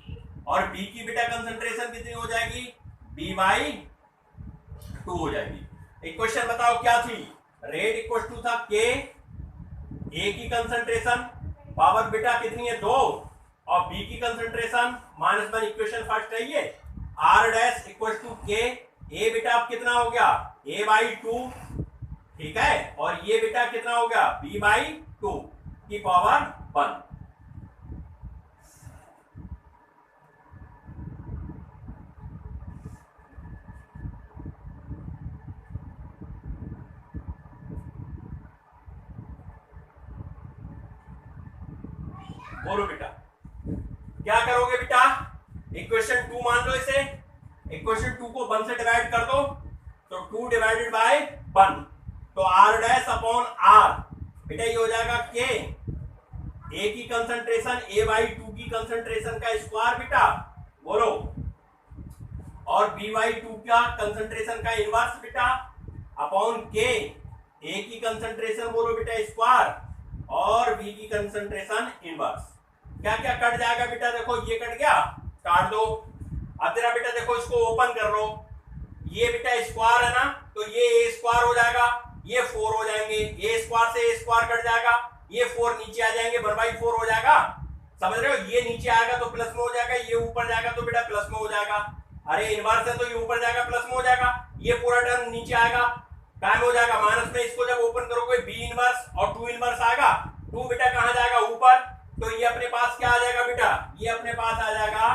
और बी की बेटा कंसंट्रेशन कितनी हो जाएगी, b/2 हो जाएगी। एक क्वेश्चन बताओ क्या थी, रेट इक्वल टू था के, ए की कंसंट्रेशन पावर बेटा कितनी है 2, और बी की कंसंट्रेशन -1, इक्वेशन फर्स्ट है ये, r dash equal to K. ए बेटा अब कितना हो गया, a/2, ठीक है, और ये बेटा कितना हो गया b/2 की पावर 1। बोलो बेटा क्या करोगे बेटा, इक्वेशन 2 मान लो इसे, इक्वेशन 2 को 1 से डिवाइड कर दो, तो 2 डिवाइडेड बाय 1, तो r डैश अपॉन r बेटा ये हो जाएगा k, a की कंसंट्रेशन a/2 की कंसंट्रेशन का स्क्वायर बेटा, बोलो, और b/2 का कंसंट्रेशन का इनवर्स बेटा, अपॉन k, a की कंसंट्रेशन बोलो बेटा स्क्वायर, और b की कंसंट्रेशन इनवर्स। क्या क्या कट जाएगा बेटा, देखो ये कट गया, काट दो। अब तेरा बेटा देखो इसको ओपन कर लो, ये बेटा स्क्वायर है ना, तो ये a स्क्वायर हो जाएगा, ये 4 हो जाएंगे, a स्क्वायर से a स्क्वायर कट जाएगा, ये 4 नीचे आ जाएंगे, 1/4 हो जाएगा, समझ रहे हो, ये नीचे आएगा तो प्लस में हो जाएगा, ये ऊपर जाएगा तो बेटा प्लस में हो जाएगा, अरे इनवर्स है तो ये ऊपर जाएगा प्लस में हो जाएगा, ये पूरा टर्म नीचे आएगा काय में हो जाएगा माइनस में, इसको जब ओपन करोगे b इनवर्स और 2 इनवर्स आएगा, 2 बेटा कहां जाएगा ऊपर, तो ये अपने पास क्या आ जाएगा बेटा, ये अपने पास आ जाएगा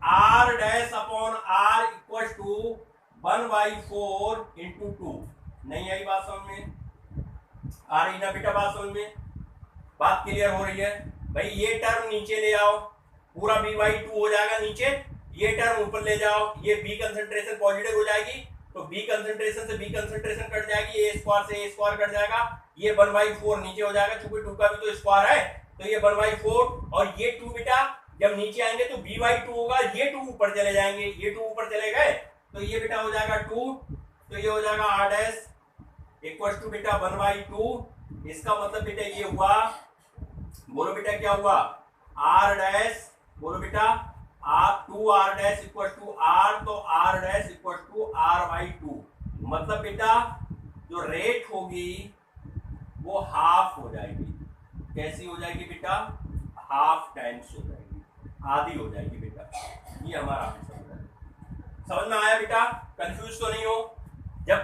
r dash upon r equal to 1/4 into 2। नहीं आई बात समझ में, आ रही ना बेटा बात समझ में, बात क्लियर हो रही है भाई। ये टर्म नीचे ले आओ, पूरा b/2 हो जाएगा नीचे, ये टर्म ऊपर ले जाओ, ये b कंसंट्रेशन पॉजिटिव हो जाएगी, तो b कंसंट्रेशन से b कंसंट्रेशन कट जाएगी, a स्क्वायर से a स्क्वायर कट जाएगा, ये 1/4 नीचे हो जाएगा, चूंकि 2 का भी तो स्क्वायर है, तो ये 1/4, और ये 2 बेटा जब नीचे आएंगे तो b/2 होगा, ये 2 ऊपर चले जाएंगे, ये 2 ऊपर चले गए, तो ये बेटा हो जाएगा 2, तो ये हो जाएगा r डैश इक्वल टू बेटा 1/2। इसका मतलब बेटा ये हुआ, बोलो बेटा क्या हुआ, r डैश, बोलो बेटा r dash equal to r, तो r dash equal to r/2, मतलब बेटा जो रेट होगी वो हाफ हो जाएगी, कैसी हो जाएगी बेटा, हाफ टाइम्स हो जाएगी, आधी हो जाएगी बेटा, ये हमारा आंसर है। समझ में आया बेटा, कंफ्यूज तो नहीं हो, जब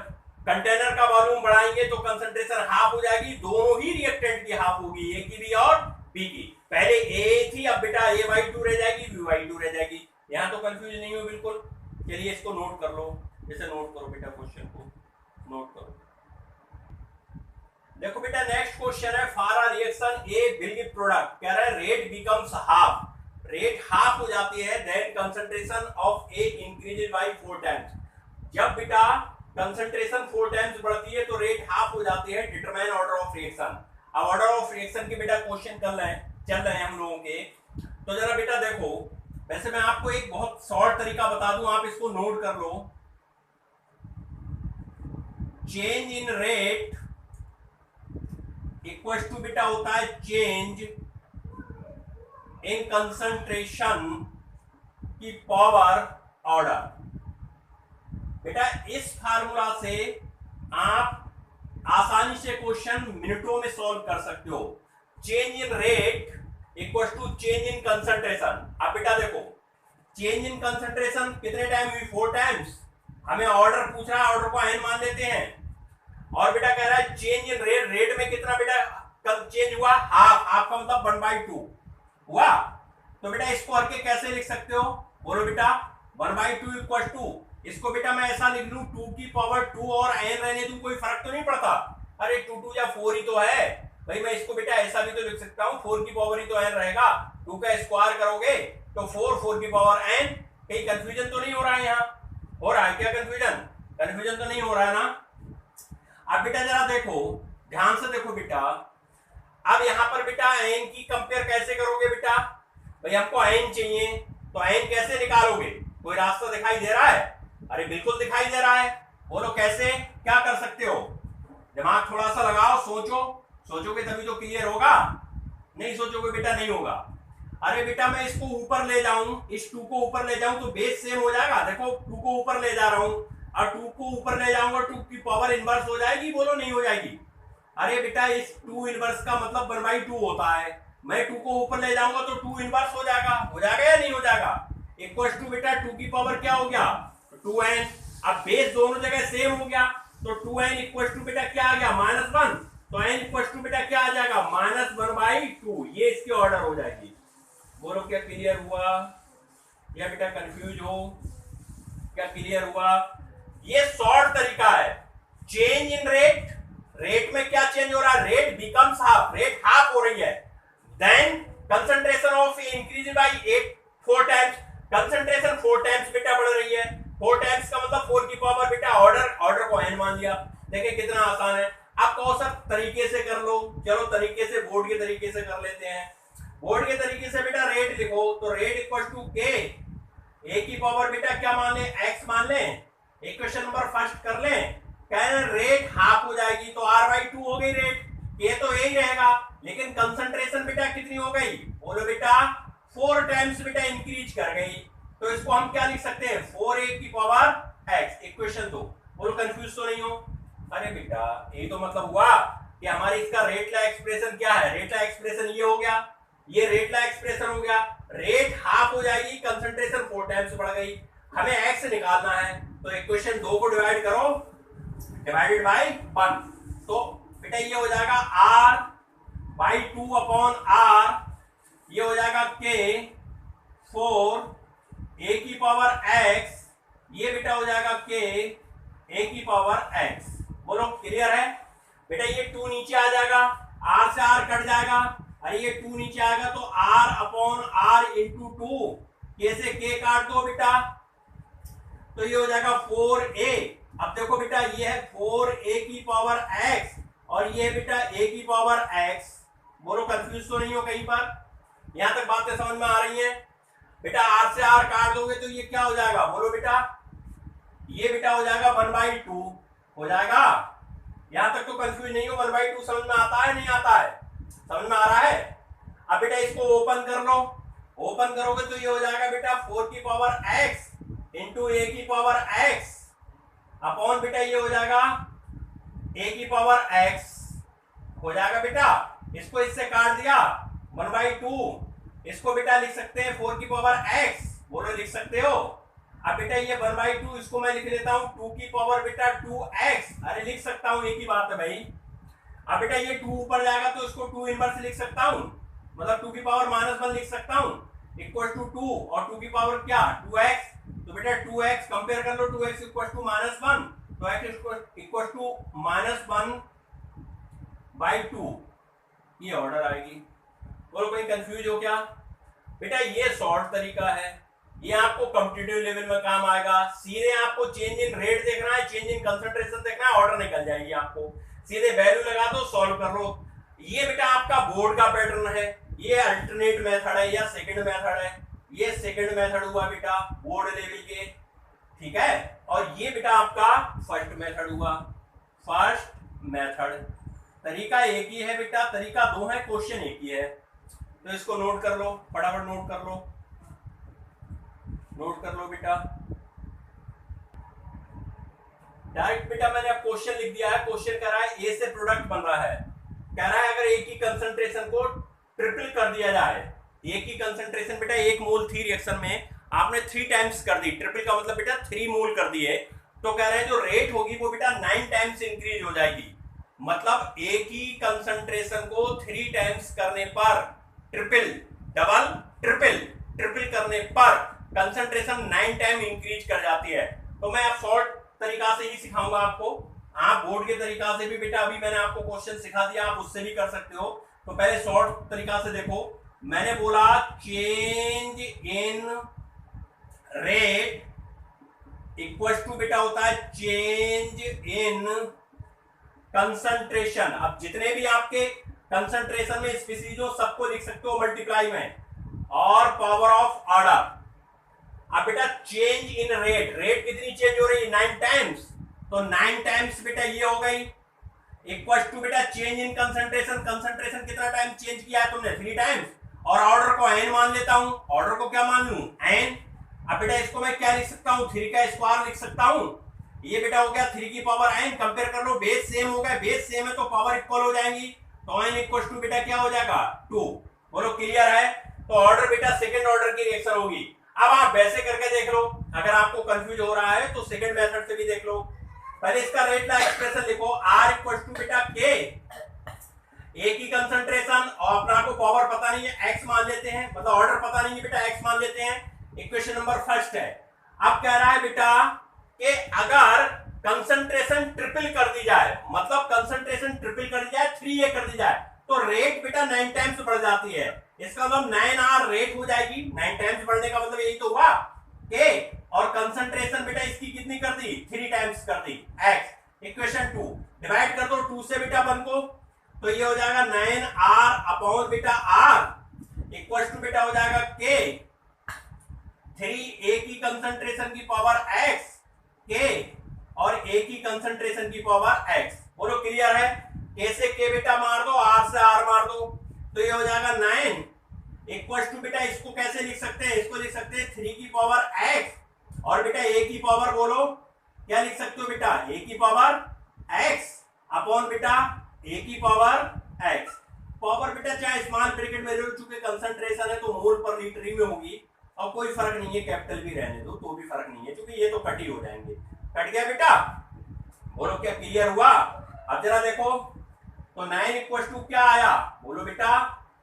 कंटेनर का वॉल्यूम बढ़ाएंगे तो कंसंट्रेशन हाफ हो जाएगी, दोनों ही रिएक्टेंट की हाफ होगी, ए की भी और बी की, पहले ए थी अब बेटा a/2 रह जाएगी, b/2 रह जाएगी, यहां तो कंफ्यूज नहीं हो बिल्कुल। चलिए इसको नोट कर लो, जैसे नोट करो बेटा, क्वेश्चन को नोट करो। देखो बेटा नेक्स्ट क्वेश्चन है, for a reaction A will give product, कह रहा है rate becomes half, rate half हो जाती है, then concentration of A increases by 4 times, जब बेटा कंसंट्रेशन 4 टाइम्स बढ़ती है तो रेट हाफ हो जाती है, डिटरमाइन ऑर्डर ऑफ रिएक्शन। अब ऑर्डर ऑफ रिएक्शन के बेटा क्वेश्चन चल रहे हैं हम लोगों के, तो जरा बेटा देखो, वैसे मैं आपको एक बहुत शॉर्ट तरीका बता दूं, आप इसको नोट कर लो, change in rate equal to बेटा होता है चेंज इन कंसंट्रेशन की पावर ऑर्डर। बेटा इस फार्मूला से आप आसानी से क्वेश्चन मिनटों में सॉल्व कर सकते हो। Change in rate equal to change in concentration. अब बेटा देखो चेंज इन कंसंट्रेशन कितने टाइम हुई, 4 टाइम्स, हमें ऑर्डर पूछ रहा है, ऑर्डर को n मान लेते हैं, और बेटा कह रहा है चेंज इन रेट, रेट में कितना बेटा चेंज हुआ, हाफ, हाफ का मतलब 1/2 हुआ, तो बेटा इसको करके कैसे लिख सकते हो, बोलो बेटा 1/2 इक्वल टू, इसको बेटा मैं ऐसा लिख लूं 2 की पावर 2 और n रहने दूं, कोई फर्क तो नहीं पड़ता, अरे 2 2 या 4 ही तो है भाई, मैं इसको बेटा ऐसा भी तो लिख सकता हूं 4 की पावर ही तो n रहेगा, 2 का स्क्वायर करोगे तो 4, 4 की पावर n, कहीं कंफ्यूजन तो नहीं हो रहा है, यहाँ हो रहा है क्या कंफ्यूजन, कंफ्यूजन तो नहीं हो रहा है ना। अब बेटा जरा देखो ध्यान से देखो बेटा, अब यहां पर बेटा n की कंपेयर कैसे करोगे बेटा, भाई हमको n चाहिए, तो n कैसे निकालोगे, कोई रास्ता दिखाई दे रहा है, अरे बिल्कुल दिखाई दे रहा है, बोलो कैसे, क्या कर सकते हो, दिमाग थोड़ा सा लगाओ, सोचो, सोचोगे तभी तो क्लियर होगा, नहीं सोचोगे बेटा नहीं होगा। अरे बेटा मैं इसको ऊपर ले जाऊं, इस 2 को ऊपर ले जाऊं तो बेस सेम हो जाएगा, देखो 2 को ऊपर ले जा रहा हूं, और 2 को ऊपर ले जाऊंगा 2 की पावर इनवर्स हो जाएगी, बोलो नहीं हो जाएगी, अरे बेटा इस 2 इनवर्स का मतलब 1/2 होता है, मैं 2 को ऊपर ले जाऊंगा तो 2 इनवर्स हो जाएगा या नहीं हो जाएगा, इक्वल टू बेटा 2 की पावर क्या हो गया 2n, अब बेस दोनों जगह सेम हो गया, तो 2n इक्वल टू बेटा क्या आ गया -1, तो n इक्वल टू बेटा क्या आ जाएगा -1/2, ये इसकी ऑर्डर हो जाएगी। बोलो क्या क्लियर हुआ या बेटा कंफ्यूज हो? क्या क्लियर हुआ? ये शॉर्ट तरीका है। चेंज इन रेट, रेट में क्या चेंज हो रहा है? Rate becomes half, rate half हो रही है। Then concentration of increase by 4 times, concentration 4 times बेटा बढ़ रही है। 4 टाइम्स का मतलब 4 की पावर बेटा ऑर्डर को n मान लिया। देखिए कितना आसान है। आप कौन सा तरीके से कर लो, चलो तरीके से बोर्ड के तरीके से कर लेते हैं। बोर्ड के तरीके से बेटा रेट लिखो, तो rate equal to k, a की पावर बेटा क्या मान लें? x मान लें। इक्वेशन नंबर फर्स्ट कर लें, कह रहे रेट हाफ हो जाएगी तो r/2 हो गई रेट, k तो यही रहेगा, लेकिन कंसंट्रेशन बेटा कितनी हो गई? बोलो बेटा 4 टाइम्स बेटा इंक्रीज कर गई, तो इसको हम क्या लिख सकते हैं? 4a की पावर x, इक्वेशन 2। बोलो कंफ्यूज तो नहीं हो? अरे बेटा ये तो मतलब हुआ कि हमारी इसका रेट ला एक्सप्रेशन क्या है? रेट ला एक्सप्रेशन ये हो गया, ये रेट ला एक्सप्रेशन हो गया। रेट हाफ हो जाएगी, कंसंट्रेशन 4 टाइम्स बढ़ गई, हमें x निकालना है, तो इक्वेशन 2 को डिवाइड करो, डिवाइडेड बाय 1, तो बेटा ये हो जाएगा r/2 अपॉन r, ये हो जाएगा k 4 a की पावर x, ये बेटा हो जाएगा k a की पावर x। बोलो क्लियर है बेटा? ये 2 नीचे आ जाएगा, r से r कट जाएगा, अरे ये 2 नीचे आएगा तो r upon r into 2, k से k काट दो बेटा, तो ये हो जाएगा 4a। अब देखो बेटा ये है 4a की पावर x और ये बेटा a की पावर x। बोलो कंफ्यूज तो नहीं हो कहीं पर? यहां तक बातें समझ में आ रही हैं? बेटा r से r काट दोगे तो ये क्या हो जाएगा? बोलो बेटा ये बेटा हो जाएगा 1/2 हो जाएगा। यहां तक तो कंफ्यूज नहीं हो? 1/2 समझ में आता है नहीं आता है? समझ में आ रहा है? अब बेटा इसको ओपन कर लो, ओपन करोगे तो ये हो जाएगा बेटा 4 की पावर x इंटू a की पावर x अपॉन बेटा ये हो जाएगा a की पावर x हो जाएगा बेटा। इसको इससे काट दिया 1/2, इसको बेटा लिख सकते हैं 4 की पावर x। बोलो लिख सकते हो? अब बेटा ये 1/2 इसको मैं लिख लेता हूं 2 की पावर बेटा 2x, अरे लिख सकता हूं, एक ही बात है भाई। अब बेटा ये 2 ऊपर जाएगा तो इसको 2 इनवर्स लिख सकता हूं, मतलब 2 की पावर -1 लिख सकता हूं, इक्वल टू 2 और 2 की पावर क्या 2x, तो बेटा 2x कंपेयर कर लो, 2x इक्वल टू -1, तो x इक्वल टू -1/2, ये ऑर्डर आएगी। बोलो कोई कंफ्यूज हो क्या? बेटा ये शॉर्ट तरीका है, ये आपको कॉम्पिटिटिव लेवल में काम आएगा। सीधे आपको चेंज इन रेट देखना है, चेंज इन कंसंट्रेशन देखना है, ऑर्डर निकल जाएगी आपको। सीधे वैल्यू लगा दो, सॉल्व कर लो। ये बेटा आपका बोर्ड का पैटर्न है, ये अल्टरनेट मेथड है या सेकंड मेथड है, ये सेकंड मेथड हुआ बेटा बोर्ड लेवल के, ठीक है। और ये बेटा आपका फर्स्ट मेथड हुआ, फर्स्ट मेथड। तरीका एक ही है बेटा, तरीका दो है, क्वेश्चन एक ही है, तो इसको नोट कर लो, फटाफट नोट कर लो, नोट कर लो बेटा। डायरेक्ट बेटा मैंने अब क्वेश्चन लिख दिया है, क्वेश्चन कह रहा है ए से प्रोडक्ट बन रहा है, कह रहा है अगर ए की कंसंट्रेशन को ट्रिपल कर दिया जाए, ए की कंसंट्रेशन बेटा 1 मोल थी रिएक्शन में, आपने 3 टाइम्स कर दी, ट्रिपल का मतलब बेटा 3 मोल कर दिए, तो कह रहे हैं जो रेट होगी वो बेटा 9 टाइम्स इंक्रीज हो जाएगी। मतलब ए की कंसंट्रेशन को 3 टाइम्स करने पर ट्रिपल, डबल, ट्रिपल, ट्रिपल करने पर कंसंट्रेशन 9 टाइम इंक्रीज कर जाती है। तो मैं अब शॉर्ट तरीका से ही सिखाऊंगा आपको, आप बोर्ड के तरीका से भी बेटा अभी मैंने आपको क्वेश्चन सिखा दिया, आप उससे भी कर सकते हो। तो पहले शॉर्ट तरीका से देखो, मैंने बोला change in rate equal to बेटा होता है चेंज इन कंसंट्रेशन। अब जितने भी आपके कंसंट्रेशन में स्पीसीज हो सबको लिख सकते हो मल्टीप्लाई में, और पावर ऑफ ऑर्डर। अब बेटा चेंज इन रेट, रेट कितनी चेंज हो रही है 9 टाइम्स, तो 9 टाइम्स बेटा ये हो गई, इक्वल टू बेटा चेंज इन कंसंट्रेशन, कंसंट्रेशन कितना टाइम चेंज किया है तुमने 3 टाइम्स, और ऑर्डर को n मान लेता हूं, ऑर्डर को क्या मान लूं n। अब बेटा इसको मैं क्या लिख सकता हूं 3 का स्क्वायर लिख सकता हूं, ये बेटा हो गया 3 की पावर n, कंपेयर कर लो, बेस सेम हो गया, बेस सेम है तो पावर इक्वल हो जाएंगी, तो n इक्वल टू बेटा क्या हो जाएगा 2। बोलो क्लियर है? तो ऑर्डर बेटा सेकंड ऑर्डर की रिएक्शन होगी। अब आप वैसे करके देख लो, अगर आपको कंफ्यूज हो रहा है तो सेकंड मेथड से भी देख लो। पहले इसका रेट ला एक्सप्रेशन लिखो, आर इक्वल टू बेटा के, ए की कंसंट्रेशन और अपना को पावर पता नहीं है, एक्स मान लेते हैं, मतलब ऑर्डर पता नहीं है बेटा, एक्स मान लेते हैं। इक्वेशन नंबर फर्स्ट है। अब कह रहा है बेटा कि अगर कंसंट्रेशन ट्रिपल कर दी जाए, मतलब कंसंट्रेशन ट्रिपल कर दी जाए, 3a कर दी जाए, तो रेट बेटा 9 टाइम्स बढ़ जाती है। इसका मतलब 9r रेट हो जाएगी। 9 टाइम्स बढ़ने का मतलब यही तो हुआ के, और कंसंट्रेशन बेटा इसकी कितनी कर दी, 3 टाइम्स कर दी, x। इक्वेशन 2 डिवाइड कर दो 2 से बेटा 1 को, तो ये हो जाएगा 9r अपॉन बेटा r इक्वल टू बेटा हो जाएगा के, 3a की कंसंट्रेशन की पावर x के और a की कंसंट्रेशन की पावर x। बोलो क्लियर है? k से k बेटा मार दो, r से r मार दो, तो ये हो जाएगा 9 इक्वल टू बेटा इसको कैसे लिख सकते हैं, इसको लिख सकते हैं 3 की पावर x और बेटा a की पावर बोलो क्या लिख सकते हो बेटा, a की पावर x अपॉन बेटा a की पावर x। पावर बेटा चाहे स्मॉल ब्रैकेट में ले लो, चूंकि कंसंट्रेशन है तो मोल पर लीटर में होगी और कोई फर्क नहीं है, कैपिटल भी रहने दो तो भी फर्क नहीं है, क्योंकि ये तो कट ही हो जाएंगे। कट गया बेटा? बोलो क्या क्लियर हुआ? अब जरा देखो तो 9 इक्वल टू क्या आया, बोलो बेटा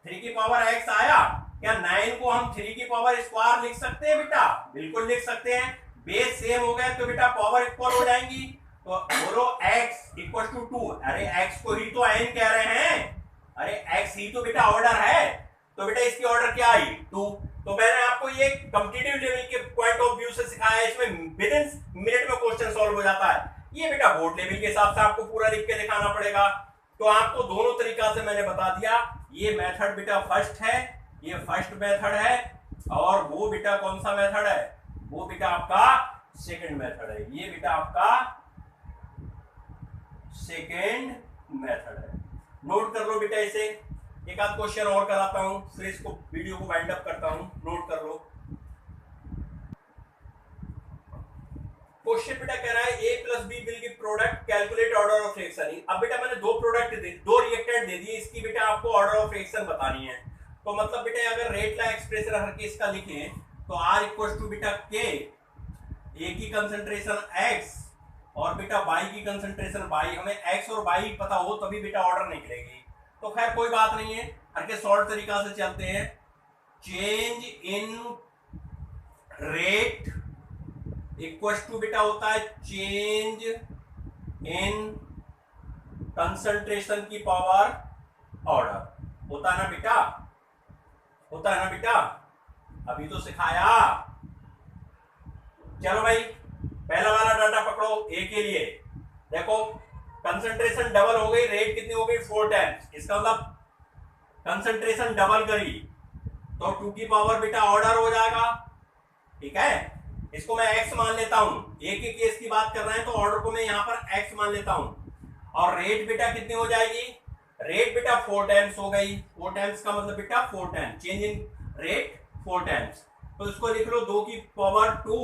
3 की पावर x आया। क्या 9 को हम 3 की पावर स्क्वायर लिख सकते हैं बेटा? बिल्कुल लिख सकते हैं। बेस सेम हो गए तो बेटा पावर इक्वल हो जाएंगी, तो बोलो x इक्वल टू 2। अरे x को ही तो n कह रहे हैं, अरे x ही तो बेटा ऑर्डर है, तो बेटा इसकी ऑर्डर क्या आई 2। तो मैंने आपको ये कॉम्पिटिटिव लेवल के पॉइंट ऑफ व्यू से सिखाया है, इसमें विद इन मिनट में क्वेश्चन सॉल्व हो जाता है। ये बेटा बोर्ड लेवल के हिसाब से आपको पूरा लिख के दिखाना पड़ेगा, तो आपको दोनों तरीका से मैंने बता दिया। ये मेथड बेटा फर्स्ट है, ये फर्स्ट मेथड है, और वो बेटा कौन सा मेथड है, वो बेटा आपका सेकंड मेथड है। ये बेटा आपका सेकंड मेथड है। नोट कर लो बेटा इसे। एक आध क्वेश्चन और कराता हूं, फिर इसको वीडियो को वाइंड अप करता हूं, नोट कर लो। क्वेश्चन बेटा कह रहा है a plus B will give product, calculate order of reaction. अब बेटा मैंने दो प्रोडक्ट दो रिएक्टेंट दे दिए, इसकी बेटा आपको ऑर्डर ऑफ रिएक्शन बतानी है। तो मतलब बेटा अगर रेट ला एक्सप्रेशन हर केस का लिखें तो r इक्वल टू बेटा k, a की कंसंट्रेशन x और बेटा y की कंसंट्रेशन y। हमें x और y पता हो तभी बेटा ऑर्डर निकलेगी, तो खैर कोई बात नहीं है, हर के शॉर्ट तरीका से चलते हैं। Change in rate equal to बेटा होता है चेंज इन कंसंट्रेशन की पावर ऑर्डर। होता है ना बेटा, होता है ना बेटा, अभी तो सिखाया। चलो भाई पहला वाला डाटा पकड़ो ए के लिए। देखो कंसंट्रेशन डबल हो गई, रेट कितनी हो गई 4 टाइम्स, इसका मतलब कंसंट्रेशन डबल करी तो 2 की पावर बेटा ऑर्डर हो जाएगा, ठीक है। इसको मैं x मान लेता हूं, एक ही केस की बात कर रहे हैं तो ऑर्डर को मैं यहां पर x मान लेता हूं। और रेट बेटा कितनी हो जाएगी, रेट बेटा 4 टाइम्स हो गई। 4 टाइम्स का मतलब बेटा 4 times, change in rate 4 times, तो इसको लिख लो 2 की पावर 2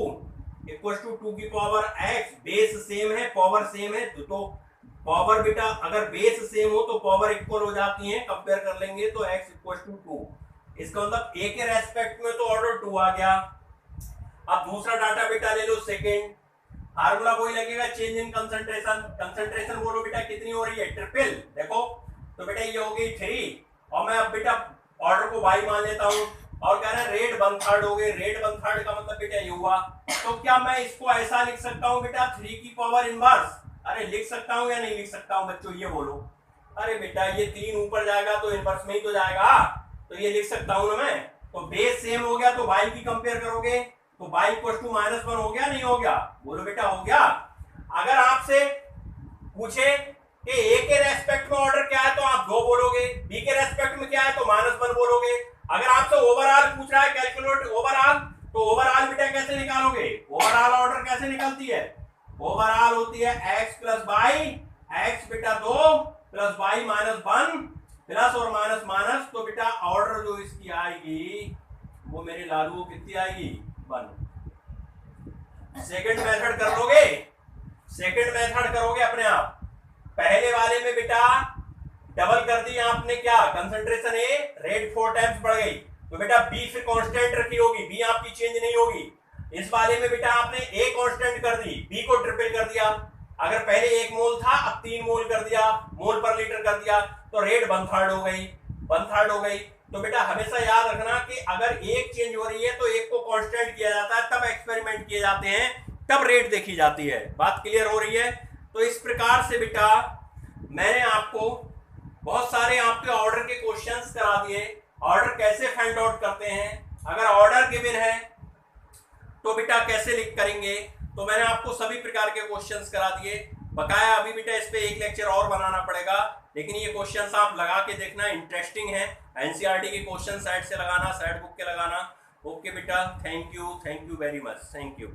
इक्वल टू 2 की पावर x। बेस सेम है, पावर सेम है, तो पावर बेटा अगर बेस सेम हो तो पावर इक्वल हो जाती है, कंपेयर कर लेंगे तो x इक्वल टू 2। इसका मतलब a के रेस्पेक्ट में तो ऑर्डर 2 आ गया। अब दूसरा डाटा बेटा ले लो सेकंड, फार्मूला वही लगेगा चेंज इन कंसंट्रेशन। कंसंट्रेशन बोलो बेटा कितनी हो रही है, ट्रिपल। देखो तो बेटा ये हो गई 3 और मैं अब बेटा ऑर्डर को y मान लेता हूं और कह रहे हैं रेट 1/3 हो गई। रेट 1/3 का मतलब बेटा ये हुआ, तो क्या मैं इसको ऐसा लिख सकता हूं बेटा 3 की पावर इनवर्स? अरे लिख सकता हूं या नहीं लिख सकता हूं बच्चों, ये बोलो। अरे बेटा ये 3 ऊपर जाएगा तो इनवर्स में ही तो जाएगा, तो ये लिख सकता हूं ना मैं। तो बेस सेम हो गया तो y की कंपेयर करोगे तो y इक्वल टू -1 हो गया, नहीं हो गया? बोलो बेटा हो गया। अगर आपसे पूछे कि a के रेस्पेक्ट में ऑर्डर क्या है तो आप 2 बोलोगे, b के रेस्पेक्ट में क्या है तो -1 बोलोगे। अगर आपसे ओवरऑल पूछ रहा है कैलकुलेट ओवरऑल, तो ओवरऑल बेटा कैसे निकालोगे, ओवरऑल ऑर्डर कैसे निकलती है? ओवरऑल होती है x प्लस वाई, x बेटा 2 प्लस y -1 प्लस और माइनस माइनस, तो बेटा ऑर्डर जो इसकी आएगी वो मेरे लालू कितनी आएगी 1। सेकंड मेथड कर लोगे, सेकंड मेथड करोगे अपने आप। पहले वाले में बेटा डबल कर दी आपने, क्या कंसंट्रेशन ए, रेट 4 टाइम्स बढ़ गई, तो बेटा बी फिर कांस्टेंट रखी होगी, बी आपकी चेंज नहीं होगी। इस वाले में बेटा आपने ए कांस्टेंट कर दी, बी को ट्रिपल कर दिया, अगर पहले 1 मोल था अब 3 मोल कर दिया, मोल पर लीटर कर दिया, तो रेट 1/3 हो गई, 1/3 हो गई। तो बेटा हमेशा याद रखना कि अगर एक चेंज हो रही है तो एक को कांस्टेंट किया जाता है, तब एक्सपेरिमेंट किए जाते हैं, तब रेट देखी जाती है। बात क्लियर हो रही है? तो इस प्रकार से बेटा मैंने आपको बहुत सारे आपके ऑर्डर के क्वेश्चंस करा दिए। ऑर्डर कैसे फाइंड आउट करते हैं, अगर ऑर्डर गिवन है तो बेटा कैसे लिख करेंगे, तो मैंने आपको सभी प्रकार के क्वेश्चंस करा दिए। बकाया अभी बेटा इस पे एक लेक्चर और बनाना पड़ेगा, लेकिन ये क्वेश्चंस आप लगा के देखना, इंटरेस्टिंग है। एनसीईआरटी के क्वेश्चन साइड से लगाना, साइड बुक के लगाना। ओके बेटा, thank you very much, thank you.